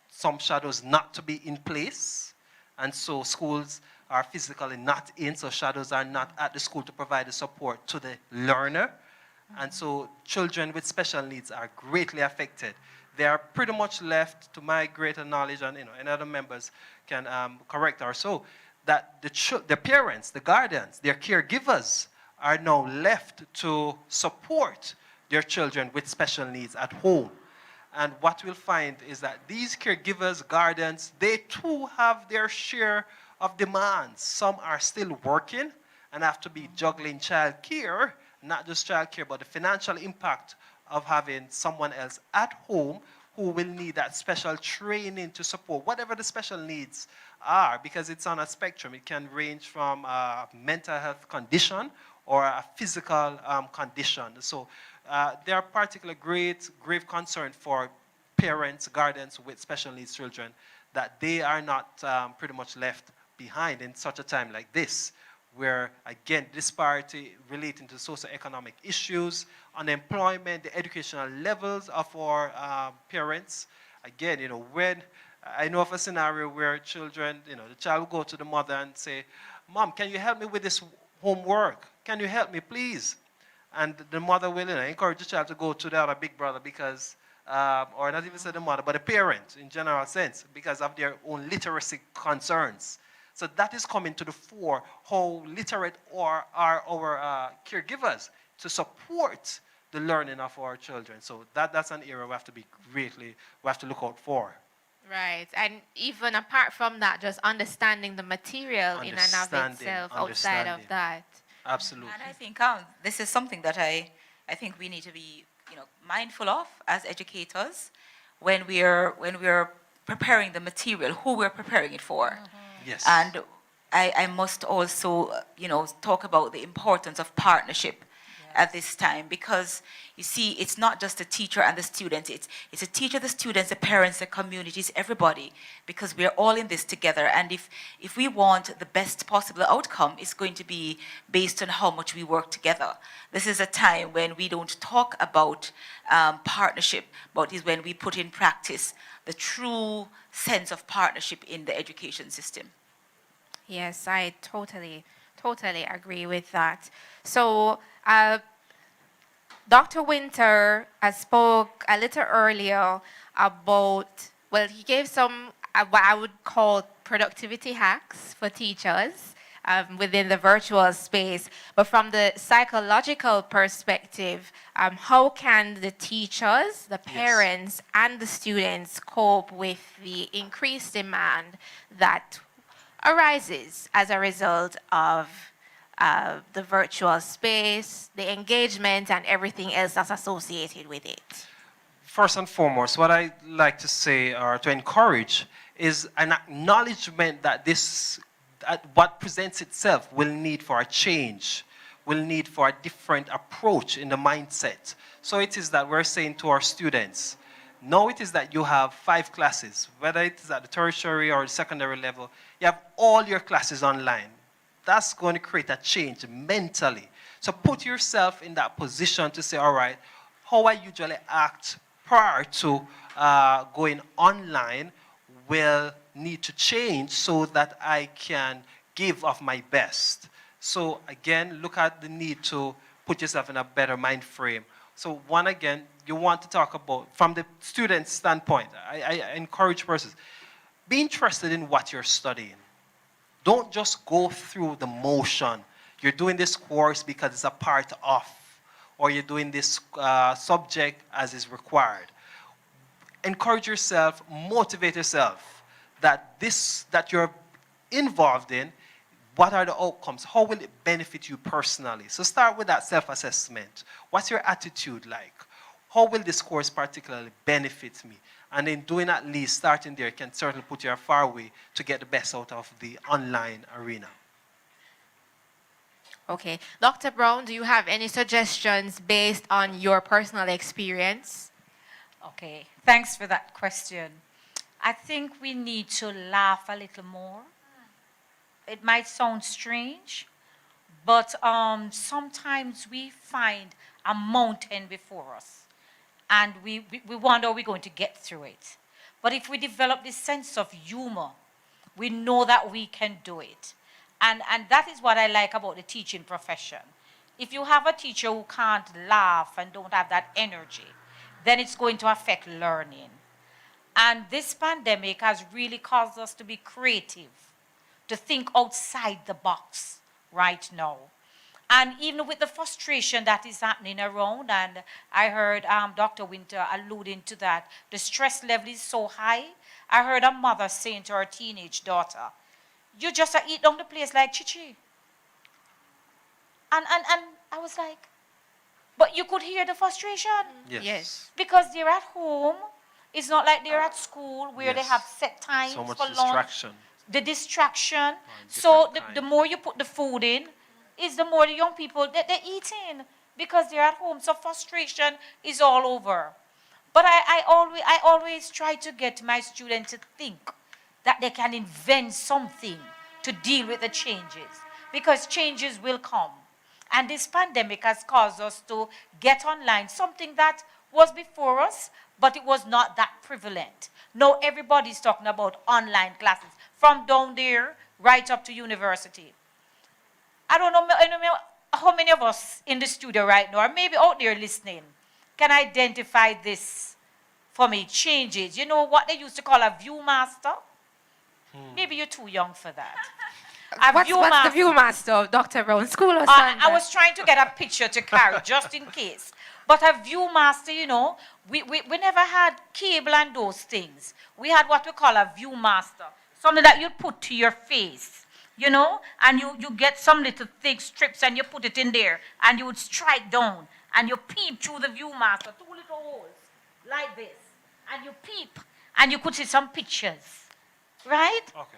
some shadows not to be in place, and so schools are physically not in, so shadows are not at the school to provide the support to the learner, and so children with special needs are greatly affected. They are pretty much left, to my greater knowledge, and any other members can correct or so, that the parents, the guardians, their caregivers are now left to support their children with special needs at home. And what we'll find is that these caregivers, guardians, they too have their share of demands. Some are still working and have to be juggling child care, not just child care, but the financial impact of having someone else at home who will need that special training to support whatever the special needs are, because it's on a spectrum. It can range from a mental health condition or a physical condition. So there are particular grave concern for parents, guardians with special needs children, that they are not pretty much left behind in such a time like this, where, again, disparity relating to socioeconomic issues, unemployment, the educational levels of our parents. Again, when I know of a scenario where children, the child will go to the mother and say, "Mom, can you help me with this homework? Can you help me, please?" And the mother will encourage the child to go to the other big brother because, or not even say the mother, but the parent in general sense, because of their own literacy concerns. So that is coming to the fore, how literate are our caregivers to support the learning of our children. So that's an area we have to be we have to look out for. Right. And even apart from that, just understanding the material in and of itself outside of that. Absolutely. And I think this is something that I think we need to be, mindful of as educators when we're preparing the material, who we're preparing it for. Yes. And I must also, talk about the importance of partnership at this time, because you see, it's not just the teacher and the students, it's the teacher, the students, the parents, the communities, everybody, because we're all in this together. And if we want the best possible outcome, it's going to be based on how much we work together. This is a time when we don't talk about partnership, but is when we put in practice the true sense of partnership in the education system. Yes, I totally agree with that. So, Dr. Winter spoke a little earlier about, well, he gave some what I would call productivity hacks for teachers within the virtual space. But from the psychological perspective, how can the teachers, the parents, and the students cope with the increased demand that arises as a result of the virtual space, the engagement, and everything else that's associated with it? First and foremost, what I like to say or to encourage is an acknowledgement that what presents itself will need for a change, will need for a different approach in the mindset. So it is that we're saying to our students, now it is that you have 5 classes, whether it is at the tertiary or the secondary level, you have all your classes online. That's going to create a change mentally. So put yourself in that position to say, all right, how I usually act prior to going online will need to change so that I can give of my best. So again, look at the need to put yourself in a better mind frame. So one, again, you want to talk about, from the student standpoint, I encourage persons, be interested in what you're studying. Don't just go through the motion. You're doing this course because it's a part of, or you're doing this subject as is required. Encourage yourself, motivate yourself that you're involved in, what are the outcomes? How will it benefit you personally? So start with that self-assessment. What's your attitude like? How will this course particularly benefit me? And in doing at least, starting there can certainly put you far away to get the best out of the online arena. Okay. Dr. Brown, do you have any suggestions based on your personal experience? Okay, thanks for that question. I think we need to laugh a little more. It might sound strange, but sometimes we find a mountain before us. And we wonder how we're going to get through it. But if we develop this sense of humor, we know that we can do it. And that is what I like about the teaching profession. If you have a teacher who can't laugh and don't have that energy, then it's going to affect learning. And this pandemic has really caused us to be creative, to think outside the box right now. And even with the frustration that is happening around, and I heard Dr. Winter alluding to that, the stress level is so high. I heard a mother saying to her teenage daughter, you just eat down the place like Chichi. And I was like, but you could hear the frustration. Yes. Because they're at home. It's not like they're at school where they have set times so much for lunch. distraction. The distraction. So the more you put the food in, is the more the young people that they're eating because they're at home. So frustration is all over. But I always try to get my students to think that they can invent something to deal with the changes, because changes will come. And this pandemic has caused us to get online, something that was before us, but it was not that prevalent. Now everybody's talking about online classes, from down there right up to university. I don't know, how many of us in the studio right now, or maybe out there listening, can identify this for me, changes? You know what they used to call a viewmaster? Maybe you're too young for that. What's the viewmaster of Dr. Brown? School or Sunday? I was trying to get a picture to carry just in case. But a viewmaster, you know, we never had cable and those things. We had what we call a viewmaster, something that you put to your face, you know, and you get some little thick strips and you put it in there and you would strike down and you peep through the viewmaster, 2 little holes like this, and you peep and you could see some pictures, right? Okay.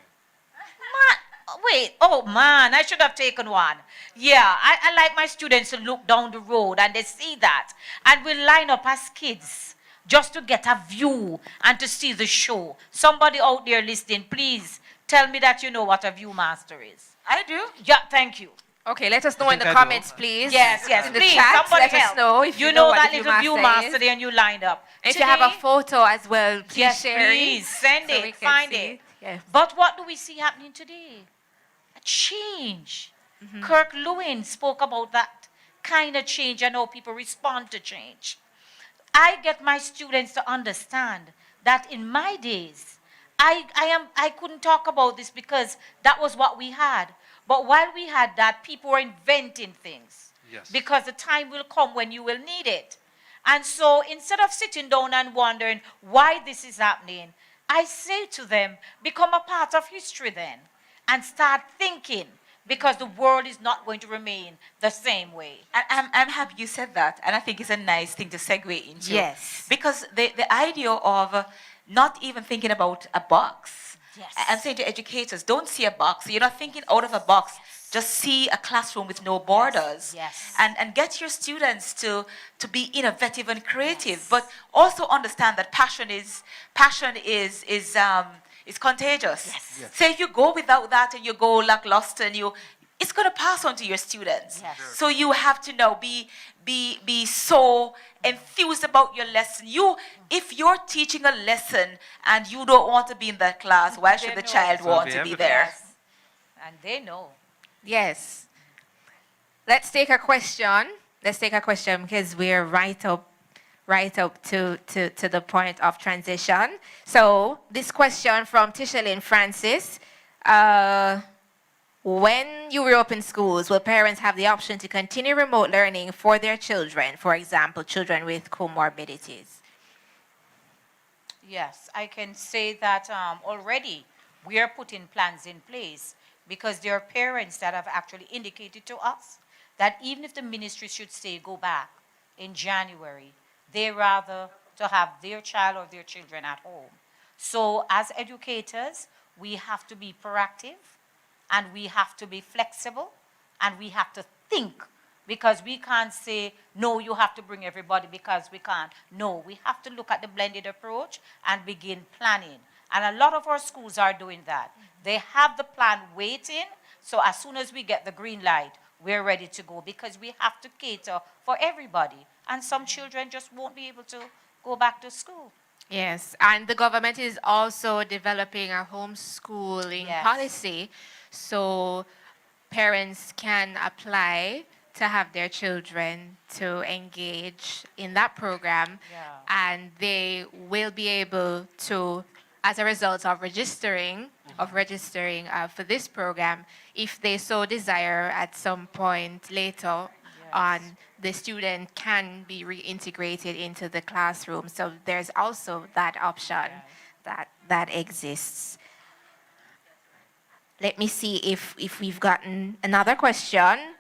Wait, oh man, I should have taken one. Yeah, I like my students to look down the road and they see that. And we line up as kids just to get a view and to see the show. Somebody out there listening, please tell me that you know what a viewmaster is. I do. Yeah, thank you. Okay, let us know in the think I do. comments, please. Yes, In the please, chat, somebody let us help. know if you know what that the little viewmaster viewmaster is. there and you lined up. If you have a Today, photo as well, please yes, share please, send so we it, can find see it. Yes. But what do we see happening today? A change. Kirk Lewin spoke about that kind of change and how people respond to change. I get my students to understand that in my days, I couldn't talk about this because that was what we had. But while we had that, people were inventing things. Yes. Because the time will come when you will need it. And so instead of sitting down and wondering why this is happening, I say to them, become a part of history then and start thinking, because the world is not going to remain the same way. And I'm happy you said that, and I think it's a nice thing to segue into. Yes. Because the idea of not even thinking about a box, Yes. and saying to educators, don't see a box. You're not thinking out of a box. Just see a classroom with no borders. Yes. And get your students to be innovative and creative, Yes. but also understand that passion is contagious. Yes. Yes. So if you go without that and you go lackluster and it's going to pass on to your students. Yes. Sure. So you have to now be so enthused about your lesson. If you're teaching a lesson and you don't want to be in that class, why should They the know. child So want be to be everything. there? Yes. And they know. Yes. Let's take a question. Let's take a question because we're right up to the point of transition. So this question from Tishalyn Francis. When you reopen schools, will parents have the option to continue remote learning for their children, for example, children with comorbidities? Yes, I can say that already we are putting plans in place because there are parents that have actually indicated to us that even if the ministry should say go back in January, they rather to have their child or their children at home. So as educators, we have to be proactive and we have to be flexible and we have to think, because we can't say, no, you have to bring everybody because we can't. No, we have to look at the blended approach and begin planning. And a lot of our schools are doing that. They have the plan waiting, so as soon as we get the green light, we're ready to go because we have to cater for everybody. And some children just won't be able to go back to school. Yes, and the government is also developing a homeschooling Yes. policy, so parents can apply to have their children to engage in that program, Yeah. and they will be able to, as a result of registering for this program, if they so desire at some point later on, the student can be reintegrated into the classroom. So there's also that option that exists. Let me see if we've gotten another question.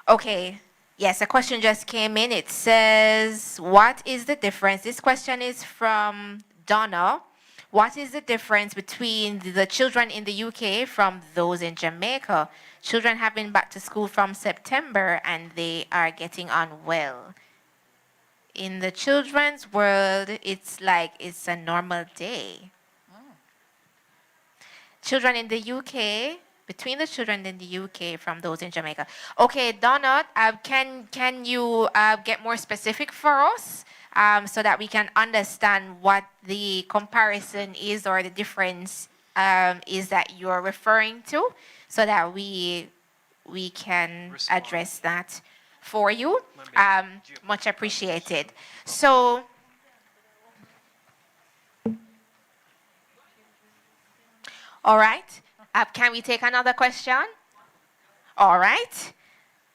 Okay. Yes, a question just came in. It says, what is the difference? This question is from Donna. What is the difference between the children in the UK from those in Jamaica? Children have been back to school from September and they are getting on well. In the children's world, it's like it's a normal day. Children in the UK, between the children in the UK from those in Jamaica. Okay, Donna, can you get more specific for us so that we can understand what the comparison is or the difference is that you're referring to, so that we can Respond. address that for you. Maybe Much appreciated. So, all right. Can we take another question? All right.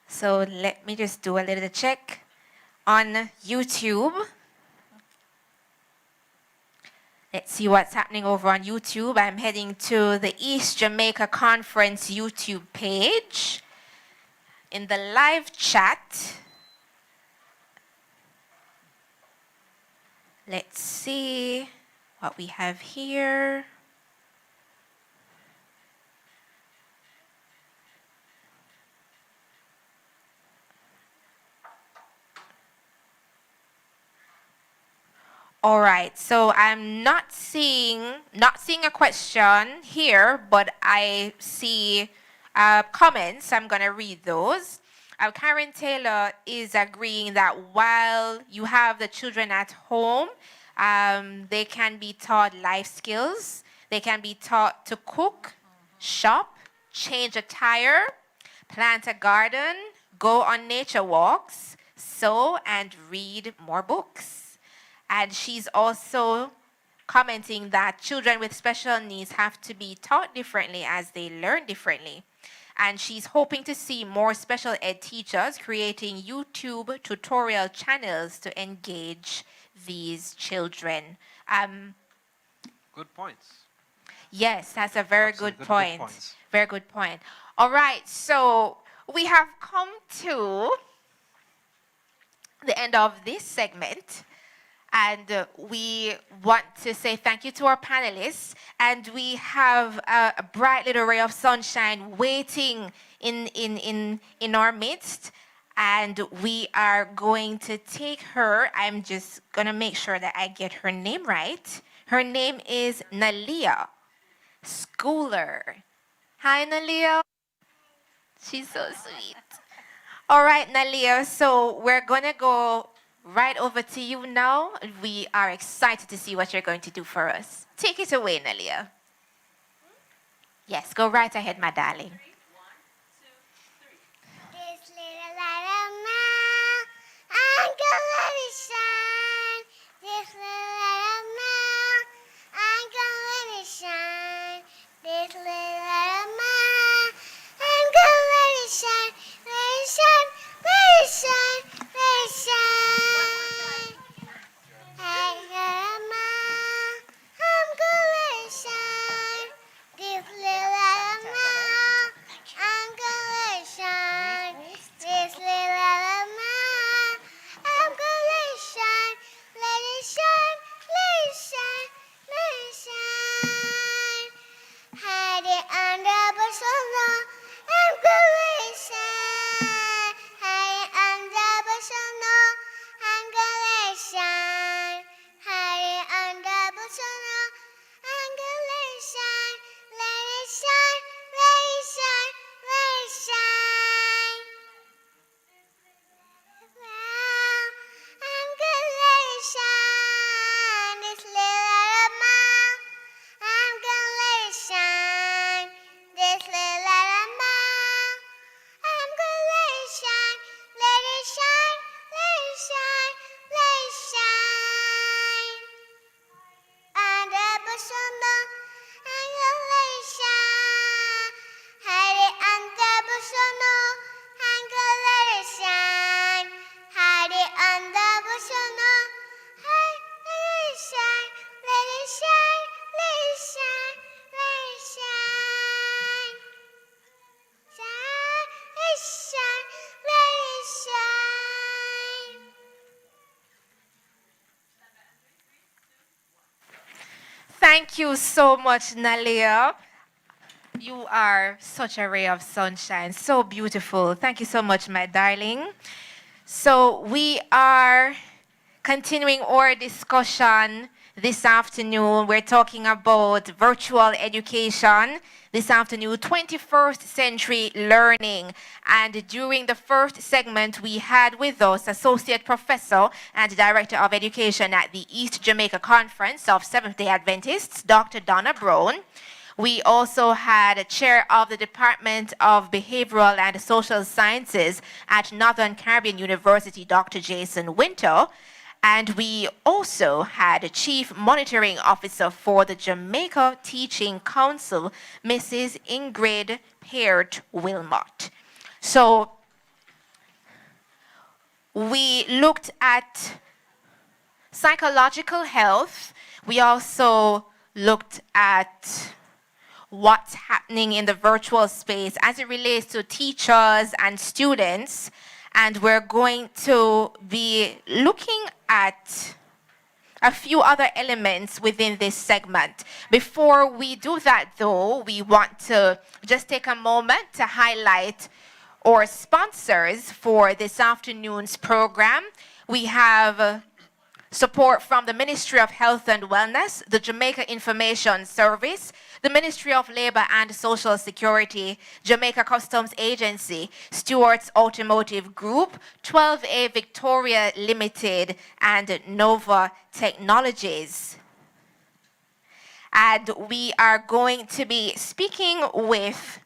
So let me just do a little check on YouTube. Let's see what's happening over on YouTube. I'm heading to the East Jamaica Conference YouTube page. In the live chat, let's see what we have here. All right, so I'm not seeing a question here, but I see comments. I'm gonna read those. Karen Taylor is agreeing that while you have the children at home, they can be taught life skills. They can be taught to cook, shop, change a tire, plant a garden, go on nature walks, sew, and read more books. And she's also commenting that children with special needs have to be taught differently as they learn differently. And she's hoping to see more special ed teachers creating YouTube tutorial channels to engage these children. Good points. Yes, that's a very Absolutely good good point. points. Very good point. All right, so we have come to the end of this segment. And we want to say thank you to our panelists. And we have a bright little ray of sunshine waiting in our midst. And we are going to take her. I'm just going to make sure that I get her name right. Her name is Nalia Schooler. Hi, Nalia. She's so sweet. All right, Nalia. So we're going to go right over to you now. We are excited to see what you're going to do for us. Take it away, Nalia. Yes, go right ahead, my darling. This little light of mine, I'm gonna let it shine. This little light of mine, I'm gonna let it shine. This little light of mine, I'm gonna let it shine. Let it shine, let it shine, let it shine. Hey, light of mine, I'm gonna let it shine. This little light of mine, I'm gonna let it shine. This little light of mine, I'm gonna let it shine. Let it shine, let it shine, let it shine. Hide it under bushel, I'm gonna let it shine. Hide it under bushel, I'm gonna let it shine. Hide it under bushel, I'm gonna let it shine. Let it shine, let it shine, let it shine. I'm gonna let it shine. This little light of mine, I'm gonna let it shine. This little light of mine, I'm gonna let it shine. Let it shine, let it shine, let it shine. Under bushel, I'm gonna let it shine. Hide it under bushel, I'm gonna let it shine. Hide it under bushel, let it shine. Let it shine, let it shine, let it shine. Shine, let it shine, let it shine. Thank you so much, Nalia. You are such a ray of sunshine, so beautiful. Thank you so much, my darling. So we are continuing our discussion this afternoon. We're talking about virtual education this afternoon, 21st century learning. And during the first segment, we had with us Associate Professor and Director of Education at the East Jamaica Conference of Seventh-day Adventists, Dr. Donna Brown. We also had a chair of the Department of Behavioral and Social Sciences at Northern Caribbean University, Dr. Jason Winter. And we also had a Chief Monitoring Officer for the Jamaica Teaching Council, Mrs. Ingrid Peart Wilmot. So we looked at psychological health. We also looked at what's happening in the virtual space as it relates to teachers and students. And we're going to be looking at a few other elements within this segment. Before we do that, though, we want to just take a moment to highlight our sponsors for this afternoon's program. We have support from the Ministry of Health and Wellness, the Jamaica Information Service, the Ministry of Labor and Social Security, Jamaica Customs Agency, Stewart's Automotive Group, 12A Victoria Limited, and Nova Technologies. And we are going to be speaking with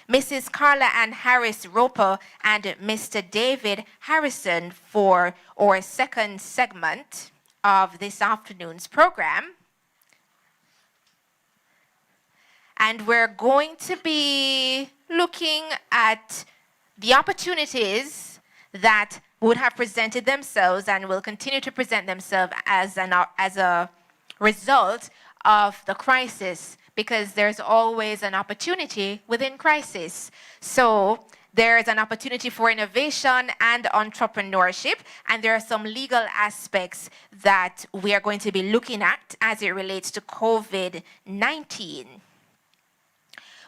Mrs. Carla Ann Harris Roper and Mr. David Harrison for our second segment of this afternoon's program. And we're going to be looking at the opportunities that would have presented themselves and will continue to present themselves as a result of the crisis, because there's always an opportunity within crisis. So there is an opportunity for innovation and entrepreneurship, and there are some legal aspects that we are going to be looking at as it relates to COVID-19.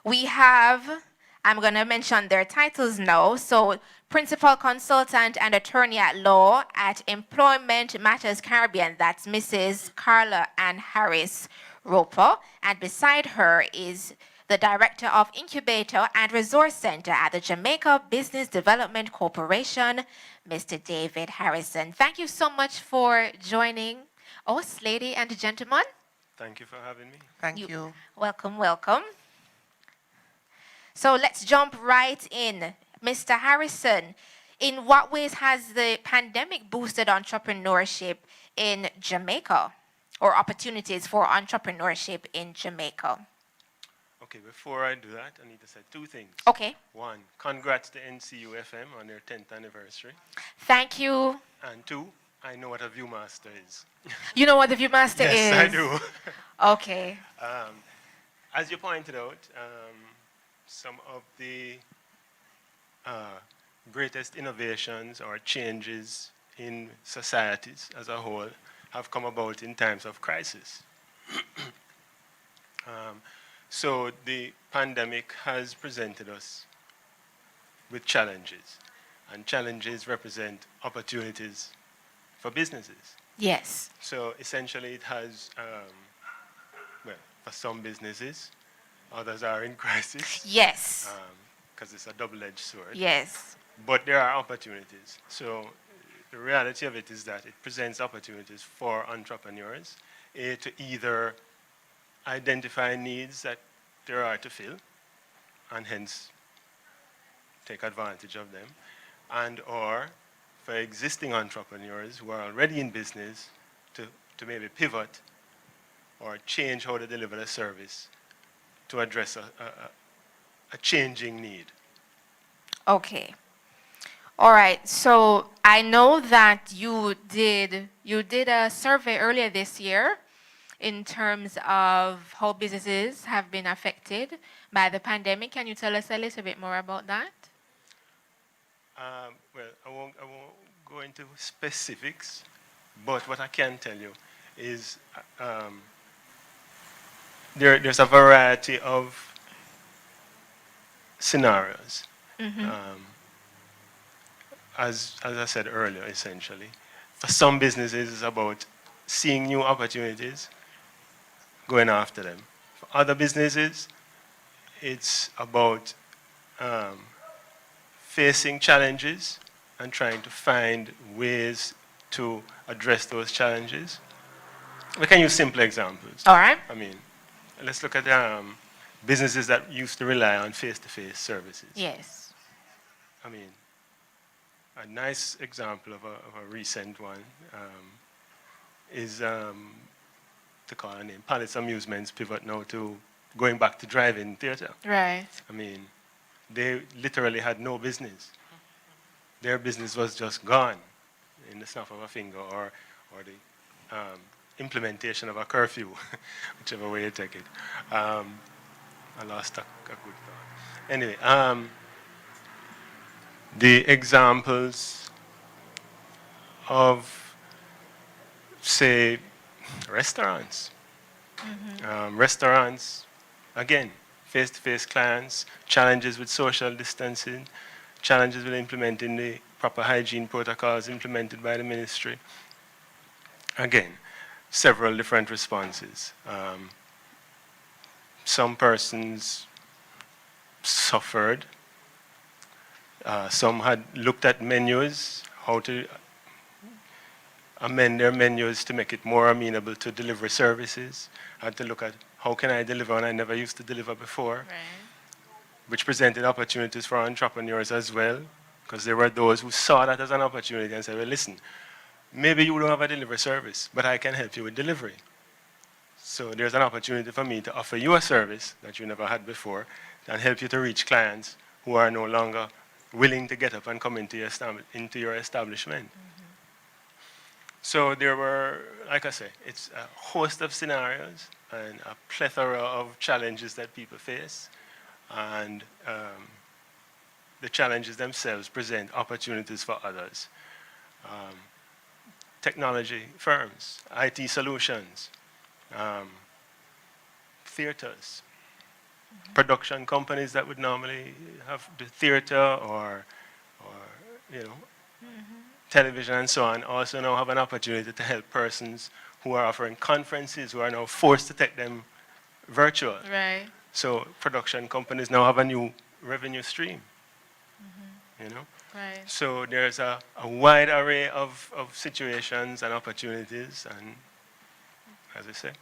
We have, I'm going to mention their titles now. So, Principal Consultant and Attorney at Law at Employment Matters Caribbean, that's Mrs. Carla Ann Harris Roper. And beside her is the Director of Incubator and Resource Center at the Jamaica Business Development Corporation, Mr. David Harrison. Thank you so much for joining us, ladies and gentlemen. Thank you for having me. Thank you. Welcome, welcome. So let's jump right in. Mr. Harrison, in what ways has the pandemic boosted entrepreneurship in Jamaica, or opportunities for entrepreneurship in Jamaica? Okay, before I do that, I need to say two things. Okay. One, congrats to NCU FM on their 10th anniversary. Thank you. And two, I know what a Viewmaster is. You know what the Viewmaster is? Yes, I do. Okay. As you pointed out, some of the greatest innovations or changes in societies as a whole have come about in times of crisis. So the pandemic has presented us with challenges, and challenges represent opportunities for businesses. Yes. So essentially it has, well, for some businesses, others are in crisis. Yes. Because it's a double-edged sword. Yes. But there are opportunities. So the reality of it is that it presents opportunities for entrepreneurs to either identify needs that there are to fill, and hence take advantage of them, and or for existing entrepreneurs who are already in business to maybe pivot or change how they deliver a service to address a changing need. Okay. All right. So I know that you did a survey earlier this year in terms of how businesses have been affected by the pandemic. Can you tell us a little bit more about that? Well, I won't go into specifics, but what I can tell you is there's a variety of scenarios. As I said earlier, essentially, for some businesses it's about seeing new opportunities, going after them. For other businesses, it's about facing challenges and trying to find ways to address those challenges. We can use simple examples. All right. I mean, let's look at businesses that used to rely on face-to-face services. Yes. I mean, a nice example of a recent one is, to call a name, Palace Amusements pivot now to going back to drive-in theater. Right. I mean, they literally had no business. Their business was just gone in the snap of a finger, or the implementation of a curfew, whichever way you take it. I lost a good thought. Anyway, the examples of, say, restaurants. Restaurants, again, face-to-face clients, challenges with social distancing, challenges with implementing the proper hygiene protocols implemented by the ministry. Again, several different responses. Some persons suffered. Some had looked at menus, how to amend their menus to make it more amenable to delivery services. Had to look at how can I deliver when I never used to deliver before, which presented opportunities for entrepreneurs as well, because there were those who saw that as an opportunity and said, well, listen, maybe you don't have a delivery service, but I can help you with delivery. So there's an opportunity for me to offer you a service that you never had before and help you to reach clients who are no longer willing to get up and come into your establishment. So there were, like I say, it's a host of scenarios and a plethora of challenges that people face. And the challenges themselves present opportunities for others. Technology firms, IT solutions, theaters, production companies that would normally have the theater or you know, television and so on, also now have an opportunity to help persons who are offering conferences who are now forced to take them virtual. Right. So production companies now have a new revenue stream, you know? Right. So there's a wide array of situations and opportunities, and as I say,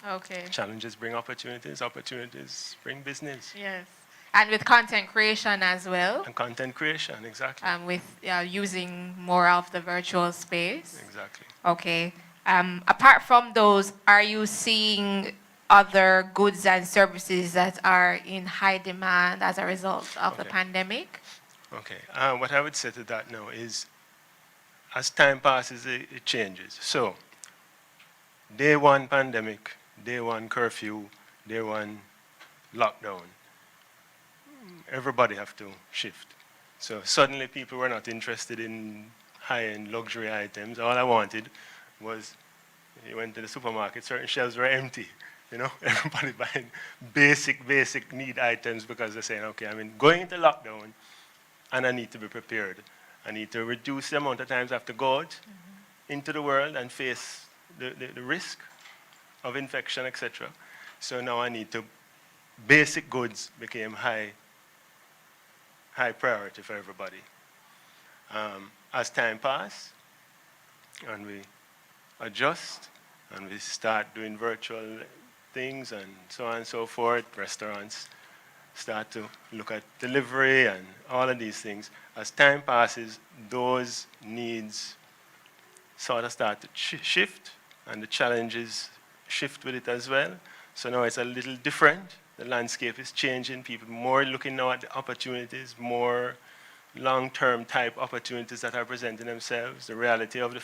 Okay. challenges bring opportunities, opportunities bring business. Yes. And with content creation as well, And content creation, exactly. with using more of the virtual space. Exactly. Okay. Apart from those, are you seeing other goods and services that are in high demand as a result of the Okay. pandemic? Okay. What I would say to that now is, as time passes, it changes. So, day one pandemic, day one curfew, day one lockdown, everybody have to shift. So suddenly people were not interested in high-end luxury items. All I wanted was, you went to the supermarket, certain shelves were empty. You know, everybody buying basic need items because they're saying, okay, I mean, going into lockdown, and I need to be prepared. I need to reduce the amount of times I have to go out into the world and face the risk of infection, etc. So now I need to, basic goods became high priority for everybody. As time passes, and we adjust, and we start doing virtual things and so on and so forth, restaurants start to look at delivery and all of these things. As time passes, those needs sort of start to shift, and the challenges shift with it as well. So now it's a little different. The landscape is changing. People more looking now at the opportunities, more long-term type opportunities that are presenting themselves. The reality of the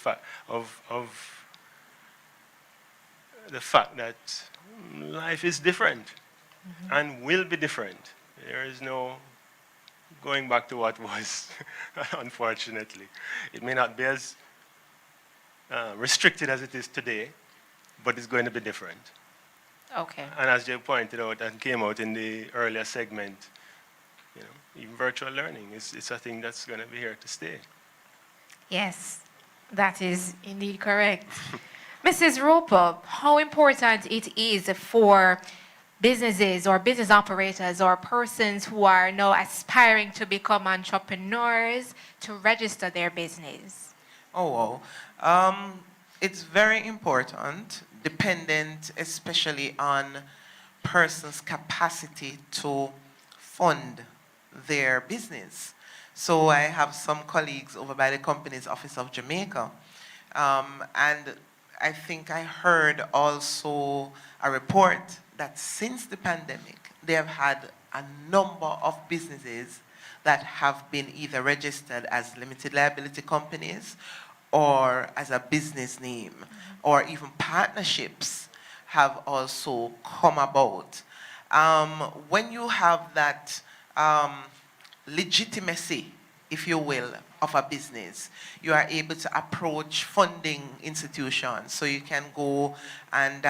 fact that life is different and will be different. There is no going back to what was, unfortunately. It may not be as restricted as it is today, but it's going to be different. Okay. And as you pointed out and came out in the earlier segment, you know, even virtual learning is a thing that's going to be here to stay. Yes, that is indeed correct. Mrs. Roper, how important it is for businesses or business operators or persons who are now aspiring to become entrepreneurs to register their business? Oh, wow. It's very important, dependent especially on person's capacity to fund their business. So I have some colleagues over by the company's office of Jamaica, and I think I heard also a report that since the pandemic, they have had a number of businesses that have been either registered as limited liability companies or as a business name, or even partnerships have also come about. When you have that legitimacy, if you will, of a business, you are able to approach funding institutions. So you can go and,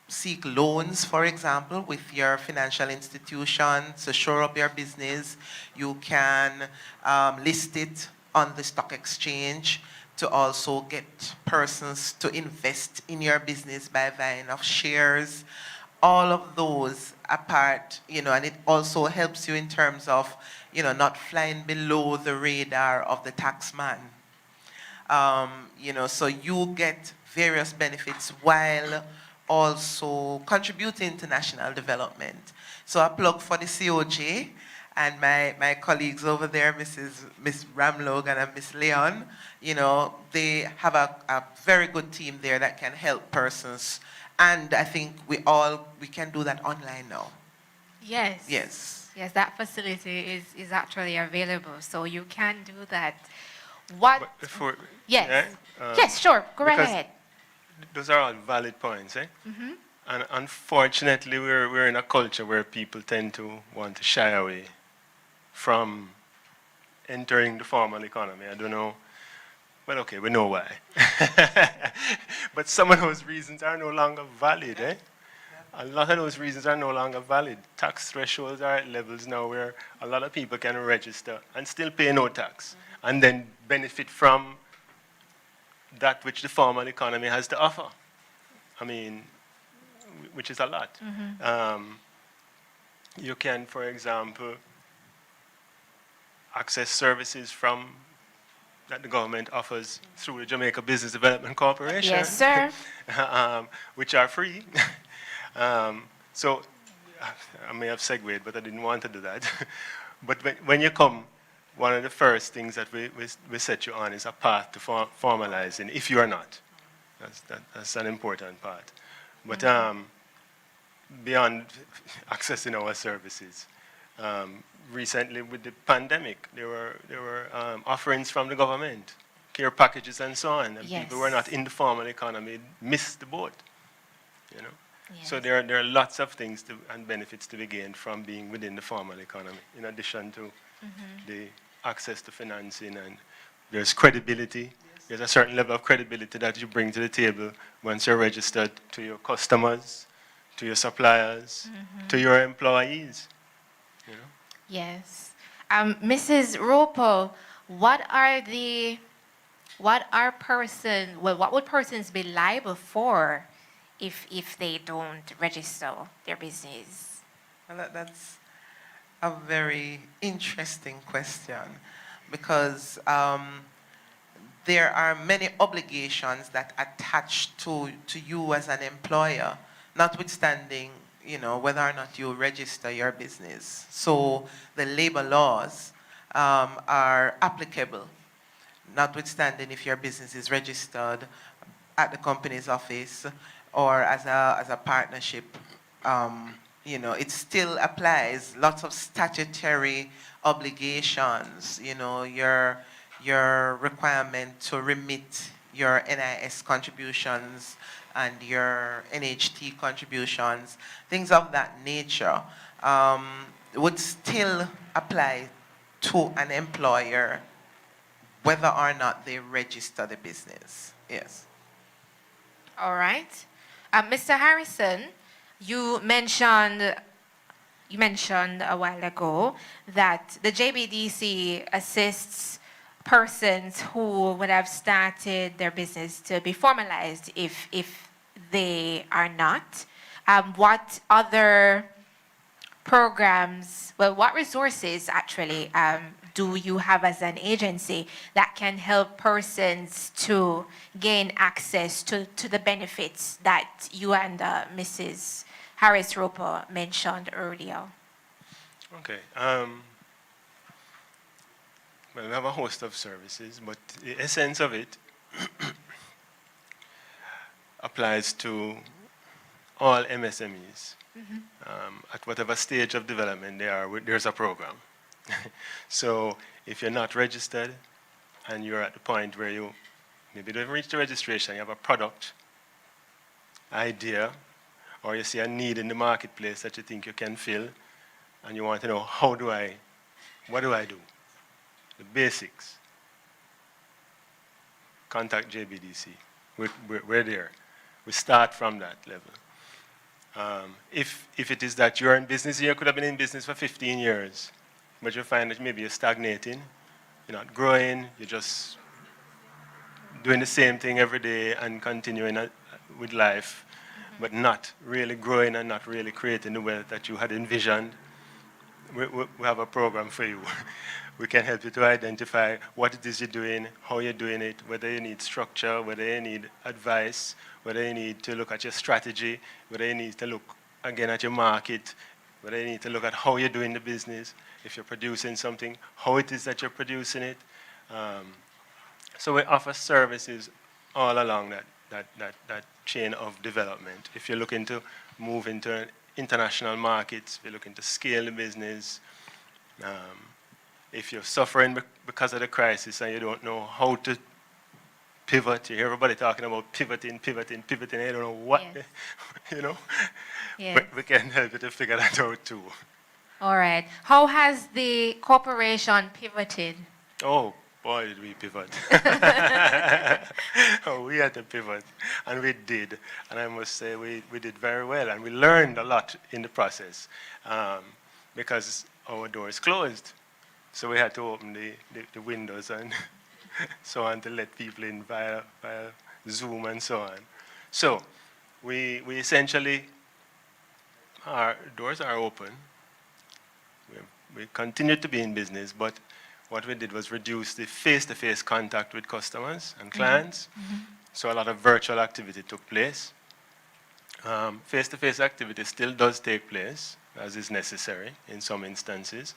seek loans, for example, with your financial institution to shore up your business. You can list it on the stock exchange to also get persons to invest in your business by buying of shares. All of those apart, and it also helps you in terms of, not flying below the radar of the taxman. So you get various benefits while also contributing to national development. So I plug for the COJ and my colleagues over there, Miss Ramlogan and Miss Leon, they have a very good team there that can help persons. And I think we can do that online now. Yes. Yes. Yes, that facility is actually available, so you can do that. What? But before, Yes. yeah, Yes, sure. Go right because ahead. those are all valid points, eh? And unfortunately, we're in a culture where people tend to want to shy away from entering the formal economy. I don't know. Well, okay, we know why. But some of those reasons are no longer valid, eh? A lot of those reasons are no longer valid. Tax thresholds are at levels now where a lot of people can register and still pay no tax and then benefit from that which the formal economy has to offer. I mean, which is a lot. You can, for example, access services that the government offers through the Jamaica Business Development Corporation. Yes, sir. Which are free. So I may have segued, but I didn't want to do that. But when you come, one of the first things that we set you on is a path to formalizing, if you are not. That's an important part. But beyond accessing our services, recently with the pandemic, there were offerings from the government, care packages and so on. And Yes. people who are not in the formal economy missed the boat. Yes. So there are lots of things and benefits to be gained from being within the formal economy, in addition to the access to financing, and there's credibility. Yes. There's a certain level of credibility that you bring to the table once you're registered to your customers, to your suppliers, to your employees. Yes. Mrs. Ropo, what would persons be liable for if they don't register their business? Well, that's a very interesting question, because there are many obligations that attach to you as an employer, notwithstanding whether or not you register your business. So the labor laws are applicable, notwithstanding if your business is registered at the company's office or as a partnership. It still applies. Lots of statutory obligations. Your requirement to remit your NIS contributions and your NHT contributions, things of that nature, would still apply to an employer whether or not they register the business. Yes. All right. Mr. Harrison, you mentioned a while ago that the JBDC assists persons who would have started their business to be formalized if they are not. What other programs, what resources actually do you have as an agency that can help persons to gain access to the benefits that you and Mrs. Harris Roper mentioned earlier? Okay. Well, we have a host of services, but the essence of it applies to all MSMEs. At whatever stage of development they are, there's a program. So if you're not registered and you're at the point where you maybe don't reach the registration, you have a product, idea, or you see a need in the marketplace that you think you can fill, and you want to know, what do I do? The basics. Contact JBDC. We're there. We start from that level. If it is that you're in business, you could have been in business for 15 years, but you find that maybe you're stagnating, you're not growing, you're just doing the same thing every day and continuing with life, but not really growing and not really creating the wealth that you had envisioned. We have a program for you. We can help you to identify what it is you're doing, how you're doing it, whether you need structure, whether you need advice, whether you need to look at your strategy, whether you need to look again at your market, whether you need to look at how you're doing the business, if you're producing something, how it is that you're producing it. So we offer services all along that chain of development. If you're looking to move into international markets, if you're looking to scale the business, if you're suffering because of the crisis and you don't know how to pivot, you hear everybody talking about pivoting, you don't know what, Yes. you know? Yes. We can help you to figure that out too. All right. How has the corporation pivoted? Oh, boy, did we pivot. Oh, we had to pivot, and we did. And I must say we did very well, and we learned a lot in the process because our doors closed. So we had to open the windows and so on to let people in via Zoom and so on. So we essentially, our doors are open. We continue to be in business, but what we did was reduce the face-to-face contact with customers and clients. So a lot of virtual activity took place. Face-to-face activity still does take place, as is necessary in some instances.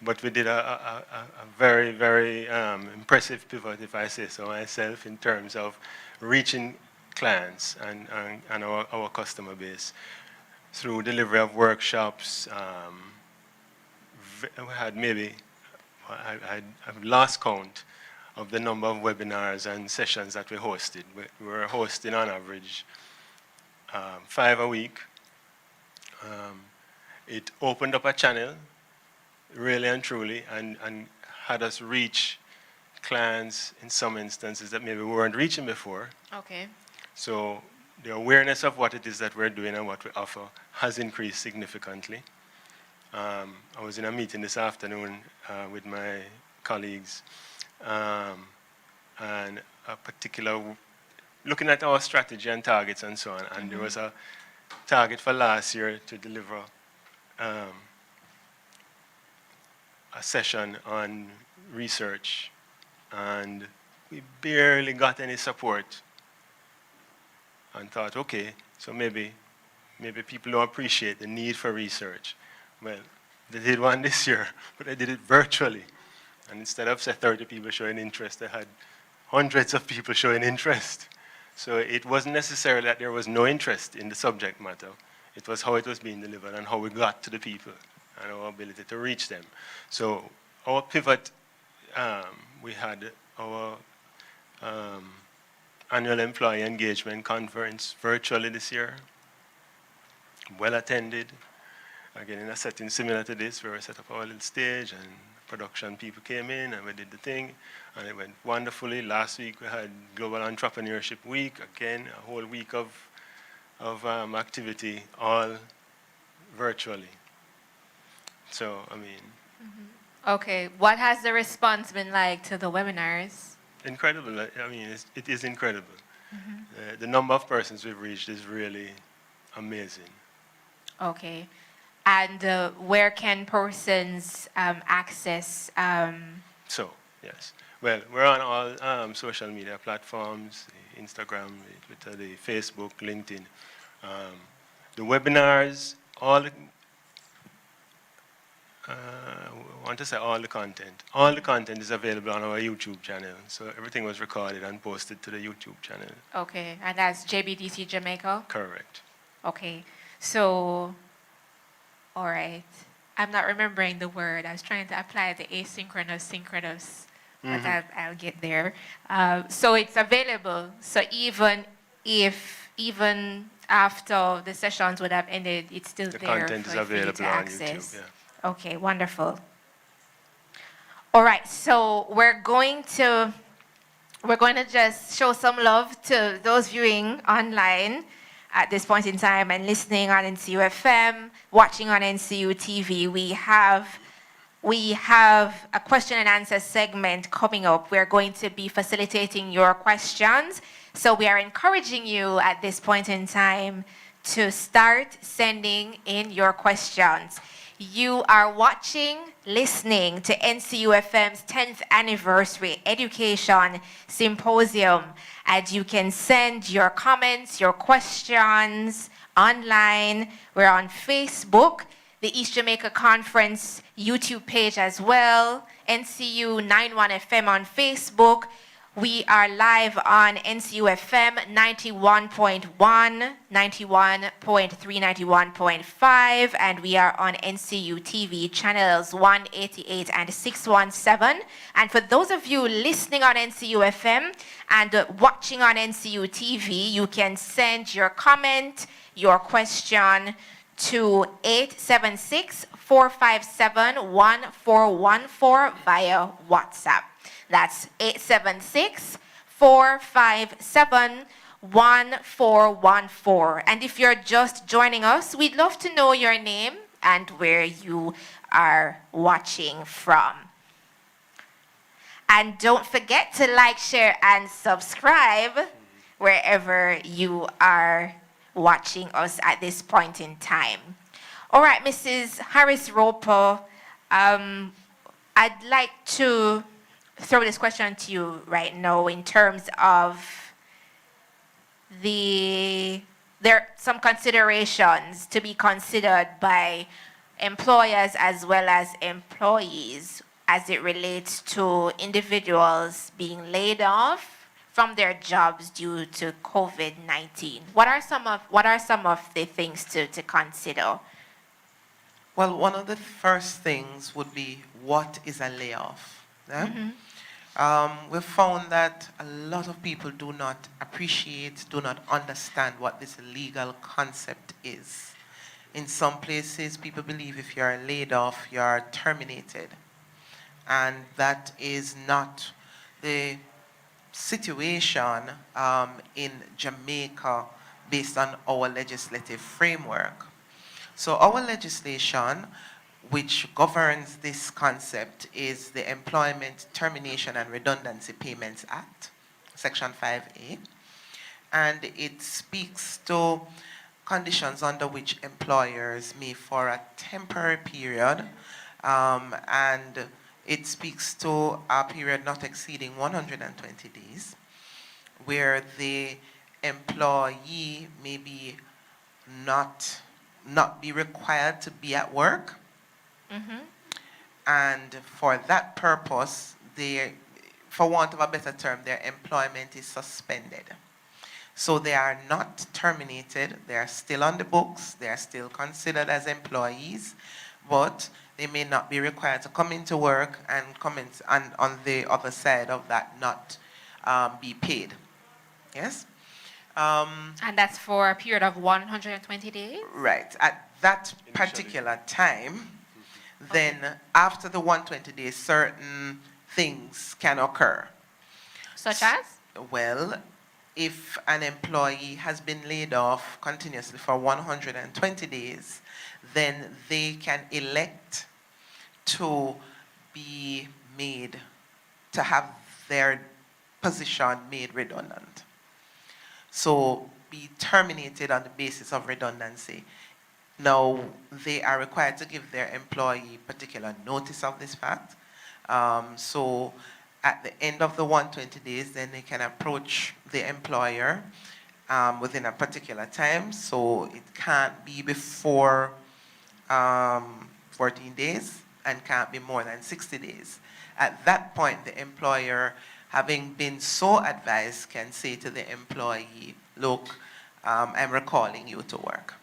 But we did a very, very impressive pivot, if I say so myself, in terms of reaching clients and our customer base through delivery of workshops. We had maybe, I've lost count of the number of webinars and sessions that we hosted. We were hosting on average 5 a week. It opened up a channel, really and truly, and had us reach clients in some instances that maybe we weren't reaching before. Okay. So the awareness of what it is that we're doing and what we offer has increased significantly. I was in a meeting this afternoon with my colleagues, and a particular, looking at our strategy and targets and so on, and there was a target for last year to deliver a session on research, and we barely got any support, and thought, okay, so maybe people don't appreciate the need for research. Well, they did one this year, but they did it virtually. And instead of, say, 30 people showing interest, they had hundreds of people showing interest. So it wasn't necessarily that there was no interest in the subject matter. It was how it was being delivered and how we got to the people and our ability to reach them. So our pivot, we had our annual employee engagement conference virtually this year, well attended. Again, in a setting similar to this, where we set up our little stage and production people came in and we did the thing, and it went wonderfully. Last week we had Global Entrepreneurship Week, again, a whole week of activity, all virtually. So, I mean... Okay. What has the response been like to the webinars? Incredible. I mean, it is incredible. The number of persons we've reached is really amazing. Okay. And where can persons access? So, yes. Well, we're on all social media platforms, Instagram, Twitter, the Facebook, LinkedIn. The webinars, I want to say all the content. All the content is available on our YouTube channel. So everything was recorded and posted to the YouTube channel. Okay, and that's JBDC Jamaica? Correct. Okay, so, all right. I'm not remembering the word. I was trying to apply the asynchronous, synchronous, but I'll get there. So it's available. So even after the sessions would have ended, it's still The there content is for you available to on access. YouTube, yeah. Okay, wonderful. All right, so we're going to just show some love to those viewing online at this point in time and listening on NCU FM, watching on NCU TV. We have a question and answer segment coming up. We're going to be facilitating your questions. So we are encouraging you at this point in time to start sending in your questions. You are watching, listening to NCU FM's 10th anniversary education symposium, and you can send your comments, your questions online. We're on Facebook, the East Jamaica Conference YouTube page as well, NCU 91 FM on Facebook. We are live on NCU FM 91.1, 91.3, 91.5, and we are on NCU TV channels 188 and 617. And for those of you listening on NCU FM and watching on NCU TV, you can send your comment, your question to 876-457-1414 via WhatsApp. That's 876-457-1414. And if you're just joining us, we'd love to know your name and where you are watching from. And don't forget to like, share, and subscribe wherever you are watching us at this point in time. All right, Mrs. Harris Roper, I'd like to throw this question to you right now in terms of there are some considerations to be considered by employers as well as employees as it relates to individuals being laid off from their jobs due to COVID-19. What are some of the things to consider? Well, one of the first things would be, what is a layoff? Yeah? We've found that a lot of people do not appreciate, do not understand what this legal concept is. In some places, people believe if you're laid off, you're terminated. And that is not the situation in Jamaica based on our legislative framework. So our legislation, which governs this concept, is the Employment Termination and Redundancy Payments Act, Section 5A. And it speaks to conditions under which employers may, for a temporary period, and it speaks to a period not exceeding 120 days, where the employee may be not be required to be at work. And for that purpose, for want of a better term, their employment is suspended. So they are not terminated, they are still on the books, they are still considered as employees, but they may not be required to come into work and on the other side of that not be paid. Yes? And that's for a period of 120 days? Right. At that particular time, then after the 120 days, certain things can occur. Such as? Well, if an employee has been laid off continuously for 120 days, then they can elect to be made, to have their position made redundant. So be terminated on the basis of redundancy. Now, they are required to give their employee particular notice of this fact. So at the end of the 120 days, then they can approach the employer within a particular time, so it can't be before 14 days and can't be more than 60 days. At that point, the employer, having been so advised, can say to the employee, look, I'm recalling you to work.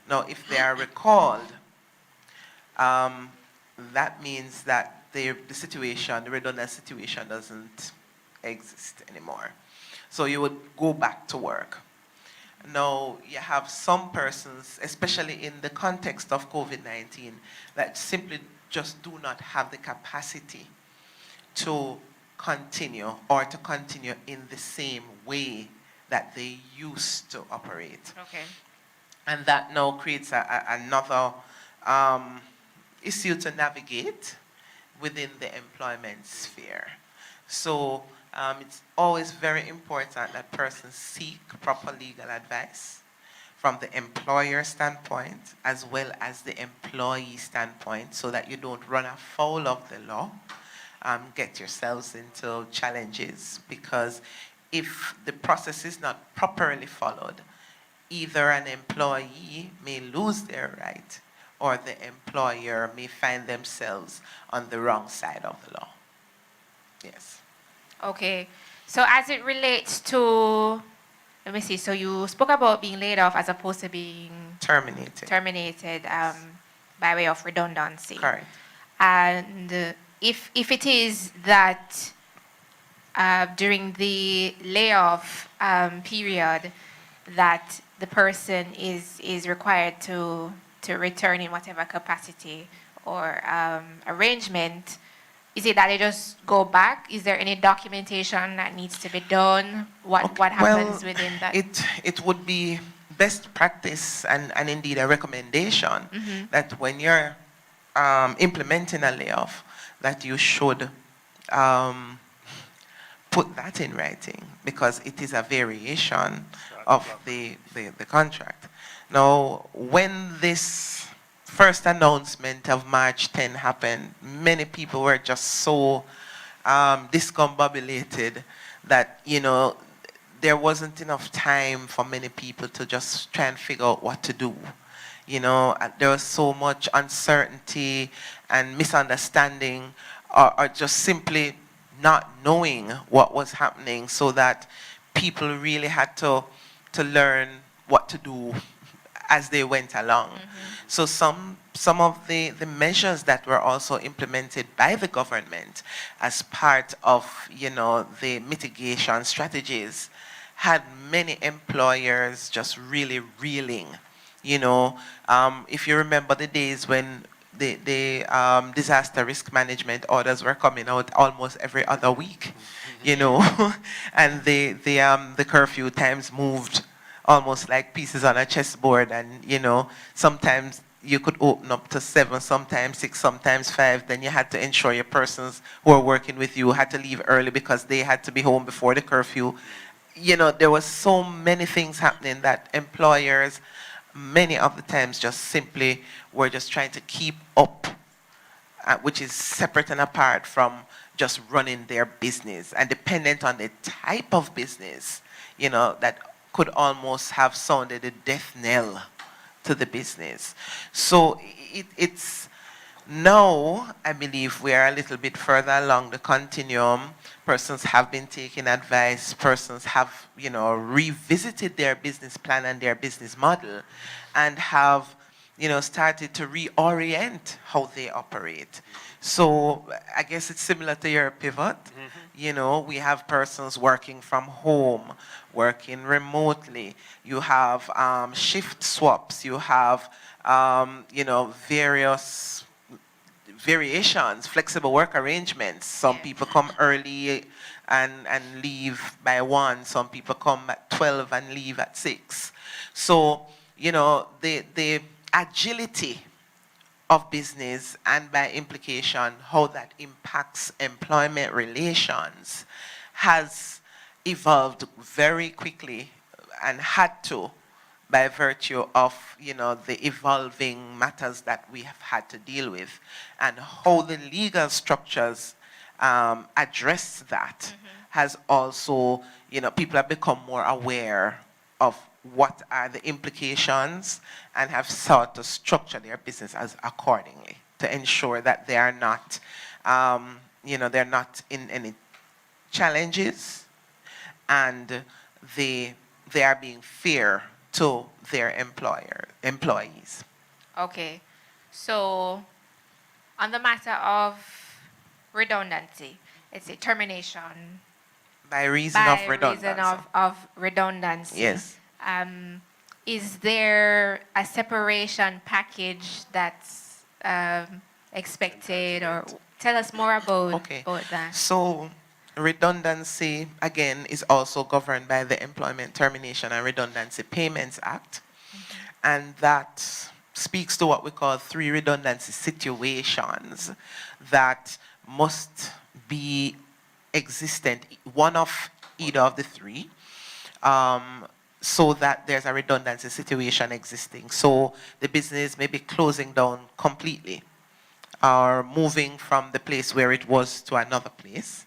Now, if they are recalled, that means that the situation, the redundant situation doesn't exist anymore. So you would go back to work. Now, you have some persons, especially in the context of COVID-19, that simply just do not have the capacity to continue or to continue in the same way that they used to operate. Okay. And that now creates another issue to navigate within the employment sphere. So it's always very important that persons seek proper legal advice from the employer standpoint as well as the employee standpoint, so that you don't run afoul of the law, get yourselves into challenges, because if the process is not properly followed, either an employee may lose their right or the employer may find themselves on the wrong side of the law. Yes. Okay. So as it relates to, let me see, so you spoke about being laid off as opposed to being terminated by way of redundancy. Correct. And if it is that during the layoff period that the person is required to return in whatever capacity or arrangement, is it that they just go back? Is there any documentation that needs to be done? What happens within that? It would be best practice and indeed a recommendation that when you're implementing a layoff, that you should put that in writing, because it is a variation of the contract. Now, when this first announcement of March 10 happened, many people were just so discombobulated that, there wasn't enough time for many people to just try and figure out what to do. There was so much uncertainty and misunderstanding, or just simply not knowing what was happening, so that people really had to learn what to do as they went along. So some of the measures that were also implemented by the government as part of, the mitigation strategies had many employers just really reeling. If you remember the days when the disaster risk management orders were coming out almost every other week, and the curfew times moved almost like pieces on a chessboard, and sometimes you could open up to 7, sometimes 6, sometimes 5. Then you had to ensure your persons who were working with you had to leave early because they had to be home before the curfew. There was so many things happening that employers, many of the times, just simply were just trying to keep up, which is separate and apart from just running their business, and dependent on the type of business, that could almost have sounded a death knell to the business. So it's now, I believe, we are a little bit further along the continuum. Persons have been taking advice. Persons have, revisited their business plan and their business model, and have, started to reorient how they operate. So I guess it's similar to your pivot. We have persons working from home, working remotely. You have shift swaps. You have, various variations, flexible work arrangements. Some people come early and leave by 1. Some people come at 12 and leave at 6. So, the agility of business, and by implication, how that impacts employment relations, has evolved very quickly, and had to, by virtue of, the evolving matters that we have had to deal with, and how the legal structures address that has also, people have become more aware of what are the implications and have sought to structure their business as accordingly to ensure that they are not, they're not in any challenges, and they are being fair to their employees. Okay. So, on the matter of redundancy, it's a termination By reason of redundancy. of redundancy. Yes. Is there a separation package that's expected, or tell us more about that? So redundancy, again, is also governed by the Employment Termination and Redundancy Payments Act. And that speaks to what we call 3 redundancy situations that must be existent, one of either of the 3, so that there's a redundancy situation existing. So the business may be closing down completely, or moving from the place where it was to another place,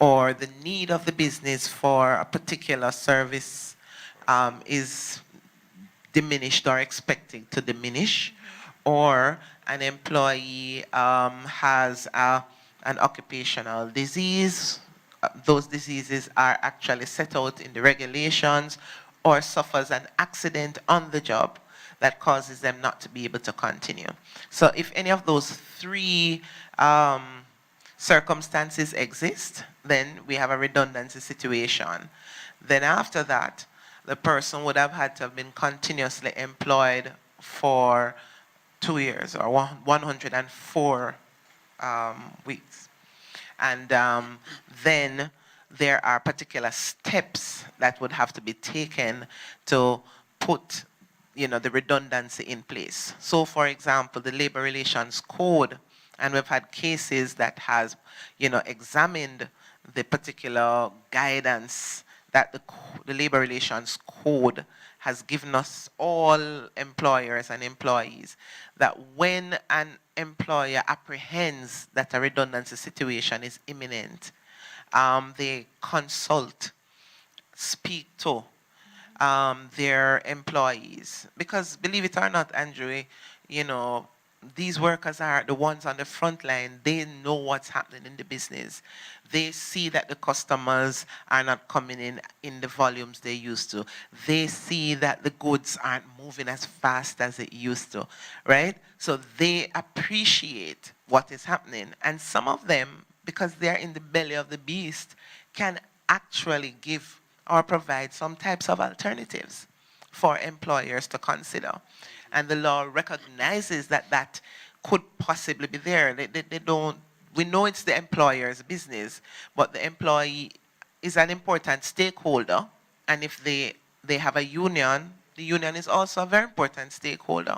or the need of the business for a particular service is diminished or expected to diminish, or an employee has an occupational disease. Those diseases are actually set out in the regulations, or suffers an accident on the job that causes them not to be able to continue. So if any of those 3 circumstances exist, then we have a redundancy situation. Then after that, the person would have had to have been continuously employed for 2 years, or 104 weeks. And then there are particular steps that would have to be taken to put the redundancy in place. So for example, the Labor Relations Code, and we've had cases that has examined the particular guidance that the Labor Relations Code has given us, all employers and employees, that when an employer apprehends that a redundancy situation is imminent, they consult, speak to their employees. Because believe it or not, Andrew, these workers are the ones on the front line. They know what's happening in the business. They see that the customers are not coming in the volumes they used to. They see that the goods aren't moving as fast as it used to, right? So they appreciate what is happening. And some of them, because they're in the belly of the beast, can actually give or provide some types of alternatives for employers to consider. And the law recognizes that that could possibly be there. They don't, we know it's the employer's business, but the employee is an important stakeholder. And if they have a union, the union is also a very important stakeholder.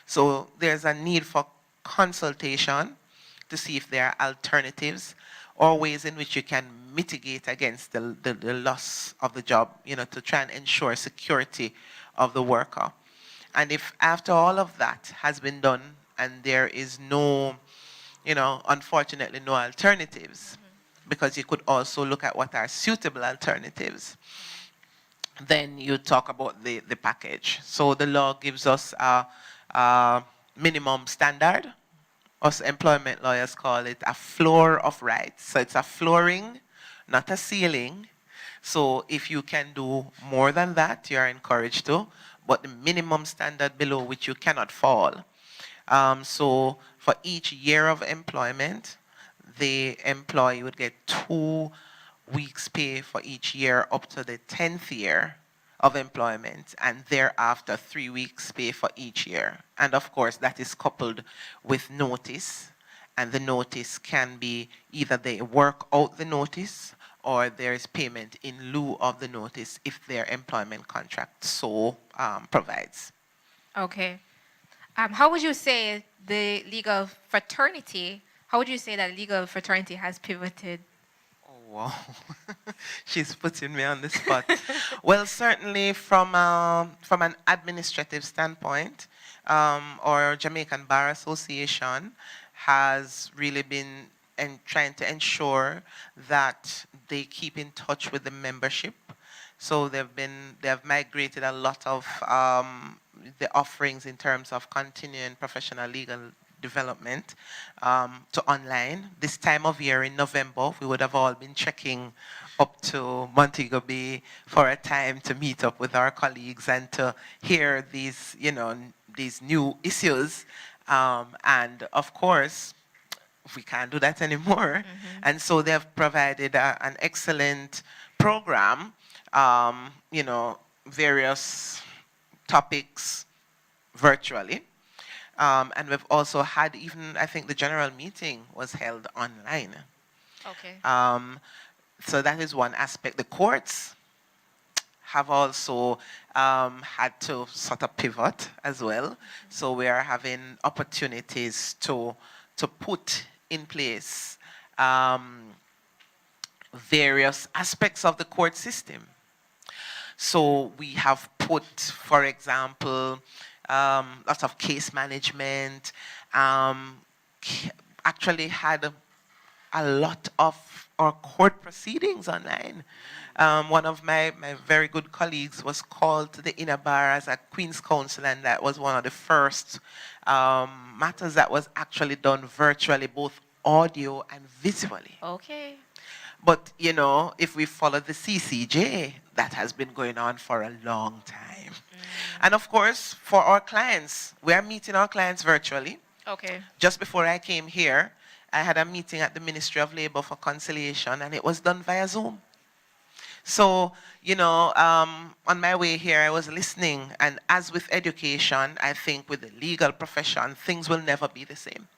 So there's a need for consultation to see if there are alternatives or ways in which you can mitigate against the loss of the job, to try and ensure security of the worker. And if after all of that has been done and there is no, unfortunately no alternatives, because you could also look at what are suitable alternatives, then you talk about the package. So the law gives us a minimum standard. Us employment lawyers call it a floor of rights. So it's a flooring, not a ceiling. So if you can do more than that, you are encouraged to, but the minimum standard below which you cannot fall. So for each year of employment, the employee would get 2 weeks pay for each year up to the 10th year of employment, and thereafter 3 weeks pay for each year. And of course, that is coupled with notice, and the notice can be either they work out the notice or there is payment in lieu of the notice if their employment contract so provides. Okay. How would you say the legal fraternity, how would you say that legal fraternity has pivoted? Oh, wow. She's putting me on the spot. Well, certainly from an administrative standpoint, our Jamaican Bar Association has really been trying to ensure that they keep in touch with the membership So they have migrated a lot of the offerings in terms of continuing professional legal development to online. This time of year in November, we would have all been checking up to Montego Bay for a time to meet up with our colleagues and to hear these, these new issues. And of course, we can't do that anymore. And so they have provided an excellent program, various topics virtually. And we've also had even, I think the general meeting was held online. Okay. So that is one aspect. The courts have also had to sort of pivot as well. So we are having opportunities to put in place various aspects of the court system. So we have put, for example, lots of case management, actually had a lot of our court proceedings online. One of my very good colleagues was called to the inner bar as a Queen's Counsel, and that was one of the first matters that was actually done virtually, both audio and visually. Okay. But, if we follow the CCJ, that has been going on for a long time. And of course, for our clients, we are meeting our clients virtually. Okay. Just before I came here, I had a meeting at the Ministry of Labor for conciliation, and it was done via Zoom. So, on my way here, I was listening, and as with education, I think with the legal profession, things will never be the same.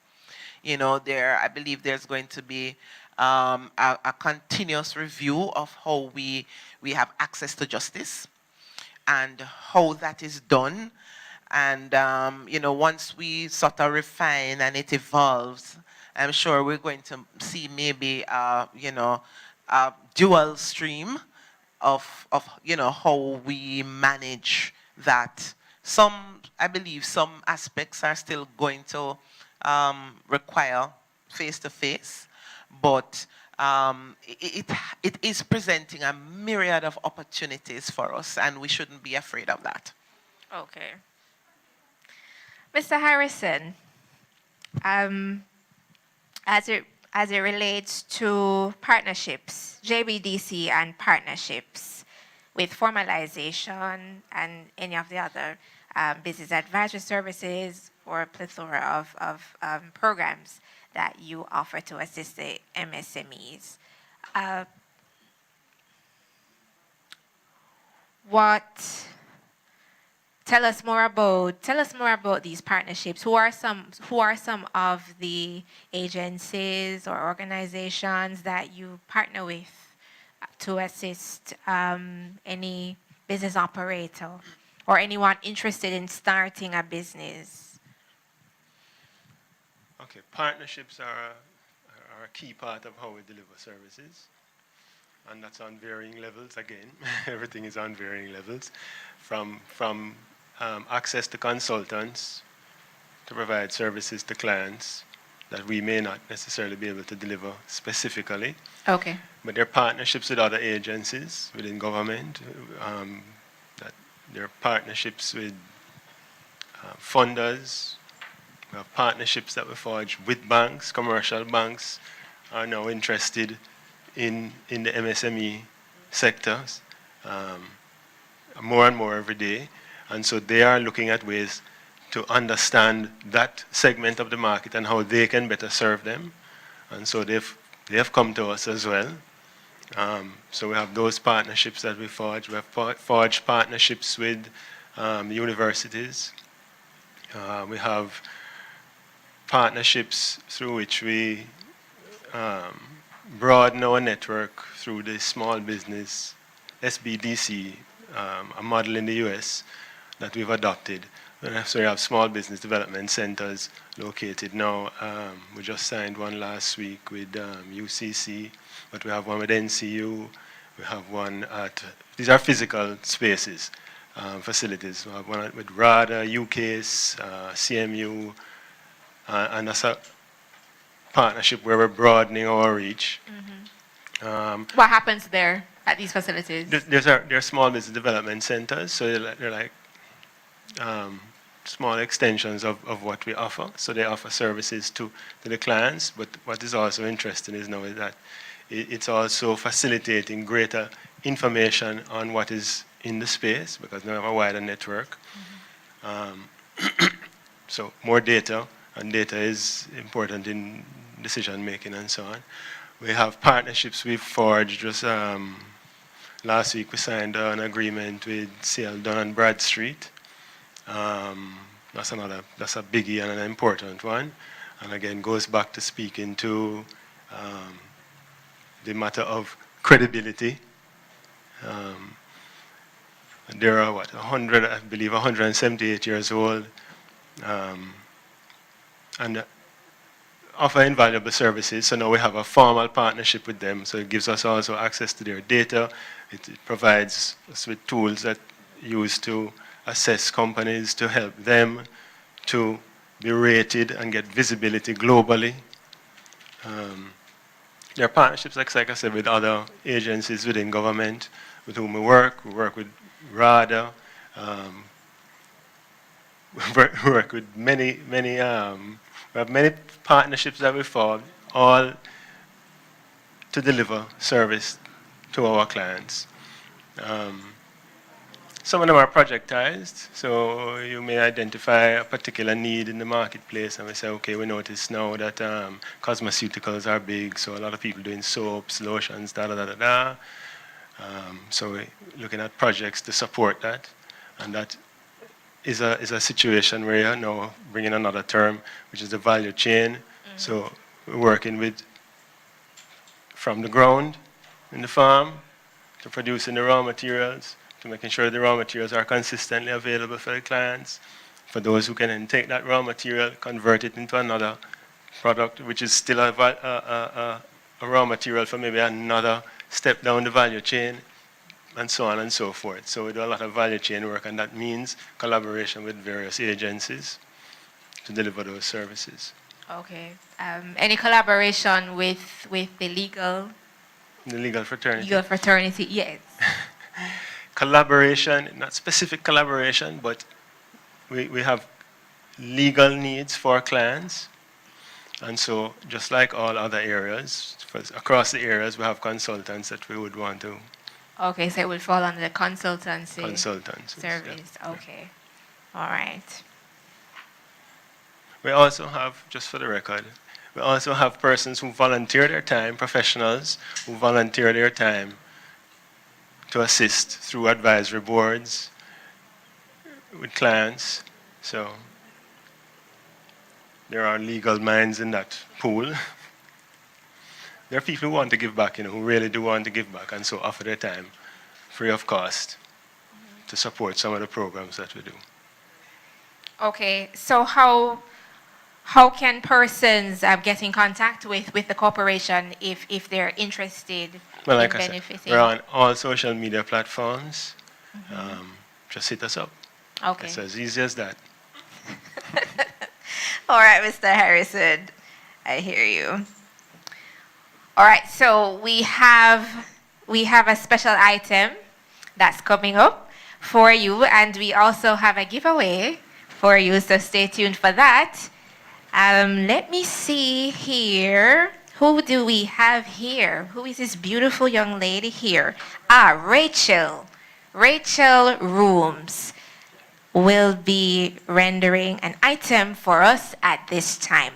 I believe there's going to be a continuous review of how we have access to justice and how that is done. And, once we sort of refine and it evolves, I'm sure we're going to see maybe, a dual stream of how we manage that. I believe some aspects are still going to require face-to-face, but it is presenting a myriad of opportunities for us, and we shouldn't be afraid of that. Okay. Mr. Harrison, as it relates to partnerships, JBDC and partnerships with Formalization and any of the other business advisory services or a plethora of programs that you offer to assist the MSMEs. Tell us more about these partnerships. Who are some of the agencies or organizations that you partner with to assist any business operator or anyone interested in starting a business? Okay, partnerships are a key part of how we deliver services. And that's on varying levels again. Everything is on varying levels. From access to consultants to provide services to clients that we may not necessarily be able to deliver specifically. Okay. But there are partnerships with other agencies within government. There are partnerships with funders. We have partnerships that we forge with banks. Commercial banks are now interested in the MSME sectors more and more every day. And so they are looking at ways to understand that segment of the market and how they can better serve them. And so they have come to us as well. So we have those partnerships that we forge. We have forged partnerships with universities. We have partnerships through which we broaden our network through the small business SBDC, a model in the US that we've adopted. So we have small business development centers located now. We just signed one last week with UCC, but we have one with NCU. We have one at, these are physical spaces, facilities. We have one with RADA, UCASE, CMU, and that's a partnership where we're broadening our reach. What happens there at these facilities? They're small business development centers, so they're like small extensions of what we offer. So they offer services to the clients, but what is also interesting is now is that it's also facilitating greater information on what is in the space, because we have a wider network. So more data, and data is important in decision making and so on. We have partnerships we've forged. Just last week we signed an agreement with CL Dun & Bradstreet. That's a biggie and an important one. And again, goes back to speaking to the matter of credibility. There are 178 years old, and offer invaluable services. So now we have a formal partnership with them. So it gives us also access to their data. It provides us with tools that used to assess companies, to help them to be rated and get visibility globally. There are partnerships, like I said, with other agencies within government with whom we work. We work with RADA. We work with many, we have many partnerships that we formed, all to deliver service to our clients. Some of them are projectized, so you may identify a particular need in the marketplace, and we say, okay, we notice now that cosmeceuticals are big, so a lot of people doing soaps, lotions, da-da-da-da-da. So we're looking at projects to support that, and that is a situation where you're now bringing another term, which is the value chain. So we're working with from the ground in the farm to producing the raw materials, to making sure the raw materials are consistently available for the clients, for those who can then take that raw material, convert it into another product, which is still a raw material for maybe another step down the value chain, and so on and so forth. So we do a lot of value chain work, and that means collaboration with various agencies to deliver those services. Okay. Any collaboration with the legal? The legal fraternity. Legal fraternity, yes. Collaboration, not specific collaboration, but we have legal needs for clients. And so just like all other areas, across the areas, we have consultants that we would want to. Okay, so it will fall under the consultancy Consultants. service. Yeah. Okay. All right. We also have, just for the record, we also have persons who volunteer their time, professionals who volunteer their time to assist through advisory boards with clients. So there are legal minds in that pool. There are people who want to give back, who really do want to give back, and so offer their time free of cost to support some of the programs that we do. Okay, so how can persons get in contact with the corporation if they're interested Well, like in I benefiting? said, we're on all social media platforms. Just hit us up. Okay. It's as easy as that. All right, Mr. Harrison, I hear you. All right, so we have a special item that's coming up for you, and we also have a giveaway for you, so stay tuned for that. Let me see here. Who do we have here? Who is this beautiful young lady here? Rachel. Rachel Rooms will be rendering an item for us at this time.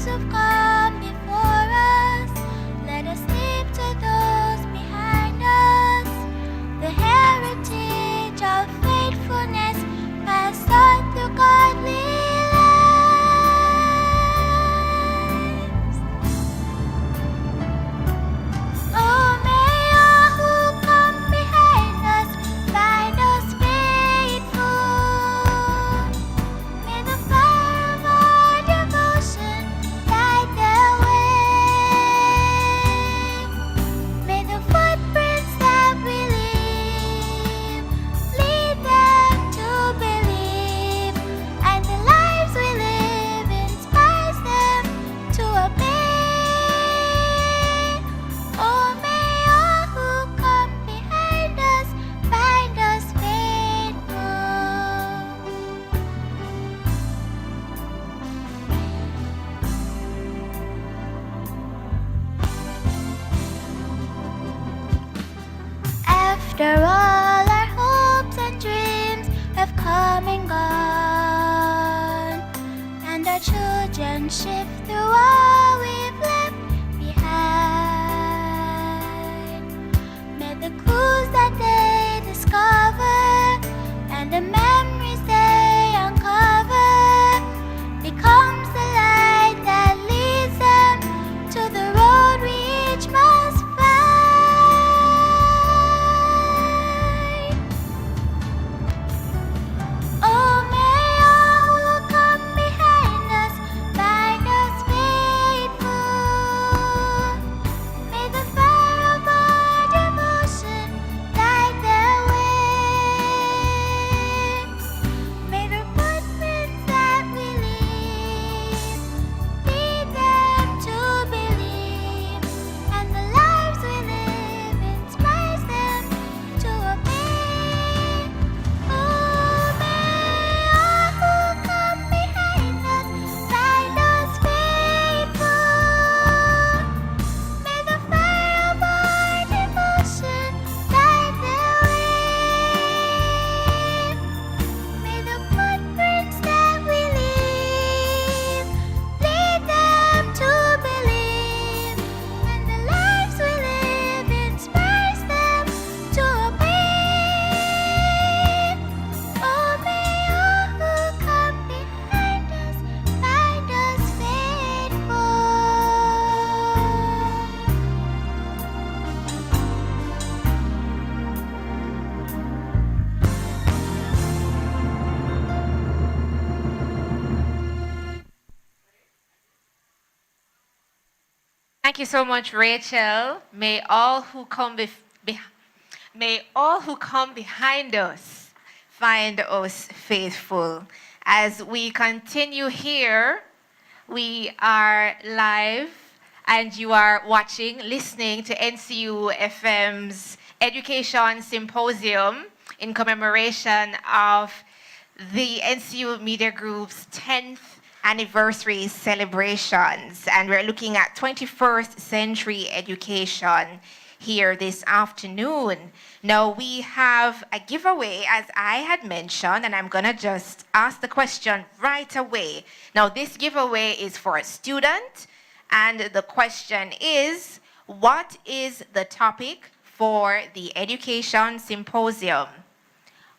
those who've come before us. Let us leap to those behind us. The heritage of faithfulness passed on through godly lives. Oh, may all who come behind us find us faithful. May the fire of our devotion light their way. May the footprints that we leave lead them to believe, and the lives we live inspires them to obey. Oh, may all who come behind us find us faithful. After all our hopes and dreams have come and gone, and our children shift through all we've left behind, may the clues that they discover and the memories they uncover becomes the light that leads them to the road we each must find. Oh, may all who come behind us find us faithful. May the fire of our devotion light their way. May the footprints that we leave lead them to believe, and the lives we live inspires them to obey. Oh, may all who come behind us find us faithful. May the fire of our devotion light their way. May the footprints that we leave lead them to believe, and the lives we live inspires them to obey. Oh, may all who come behind us find us faithful. Thank you so much, Rachel. May all who come behind us find us faithful. As we continue here, we are live, and you are watching, listening to NCU FM's Education Symposium in commemoration of the NCU Media Group's 10th anniversary celebrations. And we're looking at 21st century education here this afternoon. Now we have a giveaway, as I had mentioned, and I'm gonna just ask the question right away. Now this giveaway is for a student, and the question is, what is the topic for the Education Symposium?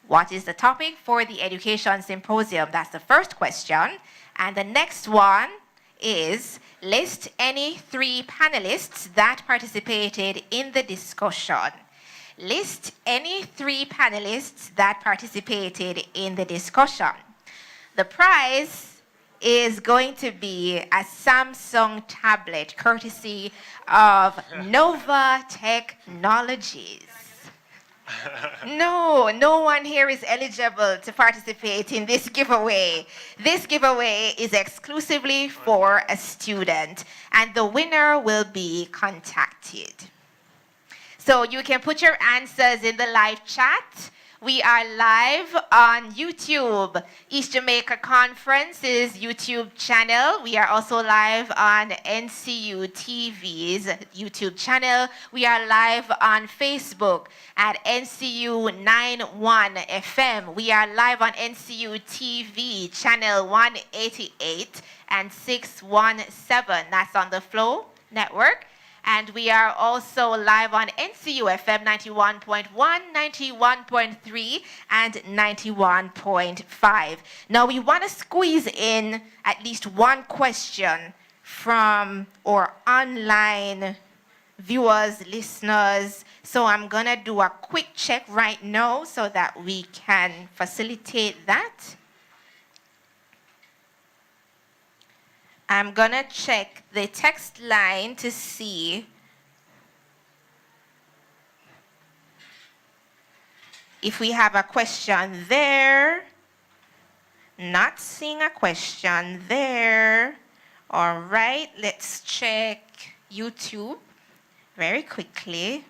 What is the topic for the Education Symposium? That's the first question. And the next one is, list any 3 panelists that participated in the discussion. List any 3 panelists that participated in the discussion. The prize is going to be a Samsung tablet courtesy of Nova Technologies. No one here is eligible to participate in this giveaway. This giveaway is exclusively for a student, and the winner will be contacted. So you can put your answers in the live chat, We are live on YouTube, East Jamaica Conference's YouTube channel. We are also live on NCU TV's YouTube channel. We are live on Facebook at NCU 91 FM. We are live on NCU TV channel 188 and 617. That's on the Flow Network. And we are also live on NCU FM 91.1, 91.3, and 91.5. Now we want to squeeze in at least one question from our online viewers, listeners. So I'm going to do a quick check right now so that we can facilitate that. I'm going to check the text line to see if we have a question there. Not seeing a question there. All right, let's check YouTube very quickly.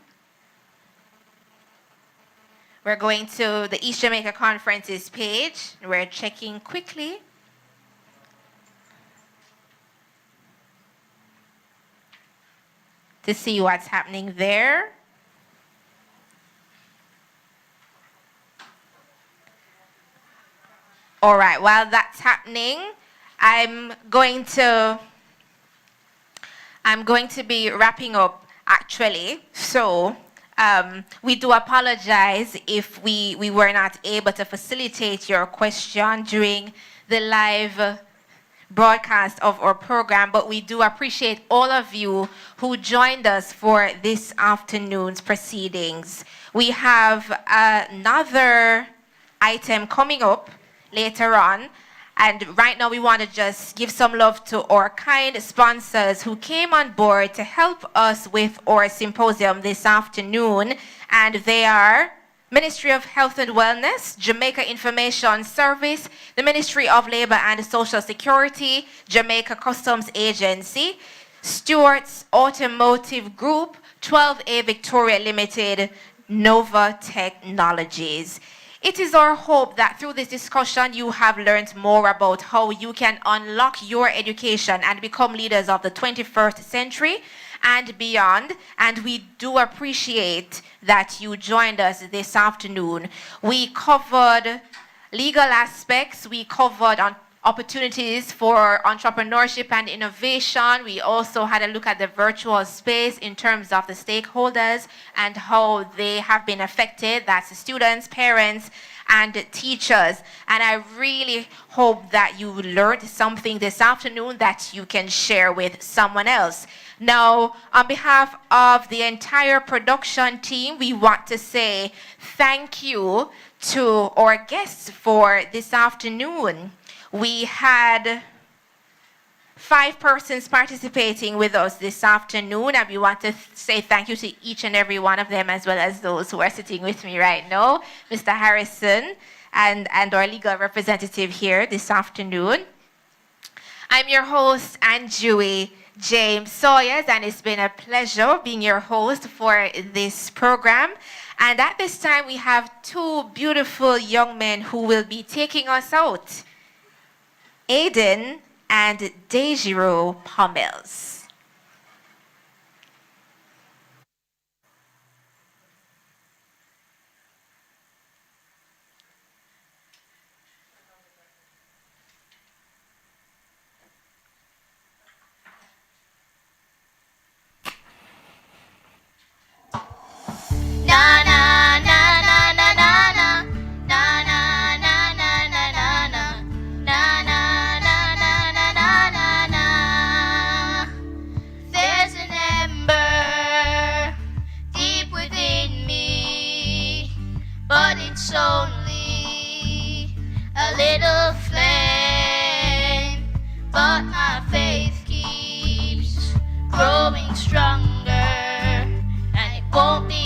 We're going to the East Jamaica Conferences page. We're checking quickly. To see what's happening there. All right, while that's happening, I'm going to be wrapping up actually. So we do apologize if we were not able to facilitate your question during the live broadcast of our program, but we do appreciate all of you who joined us for this afternoon's proceedings. We have another item coming up later on, and right now we want to just give some love to our kind sponsors who came on board to help us with our symposium this afternoon, and they are Ministry of Health and Wellness, Jamaica Information Service, the Ministry of Labor and Social Security, Jamaica Customs Agency, Stewart's Automotive Group, 12A Victoria Limited, Nova Technologies. It is our hope that through this discussion you have learned more about how you can unlock your education and become leaders of the 21st century and beyond, and we do appreciate that you joined us this afternoon. We covered legal aspects, we covered opportunities for entrepreneurship and innovation. We also had a look at the virtual space in terms of the stakeholders and how they have been affected. That's the students, parents, and teachers. And I really hope that you learned something this afternoon that you can share with someone else. Now, on behalf of the entire production team, we want to say thank you to our guests for this afternoon. We had 5 persons participating with us this afternoon, and we want to say thank you to each and every one of them, as well as those who are sitting with me right now, Mr. Harrison and our legal representative here this afternoon. I'm your host, Anjui James Sawyers, and it's been a pleasure being your host for this program. And at this time, we have 2 beautiful young men who will be taking us out, Aiden and Dejiro Pommels. Na na na na na na na na na na na na na na na na na na na na. There's an ember deep within me, but it's only a little flame. But my faith keeps growing stronger, and it won't be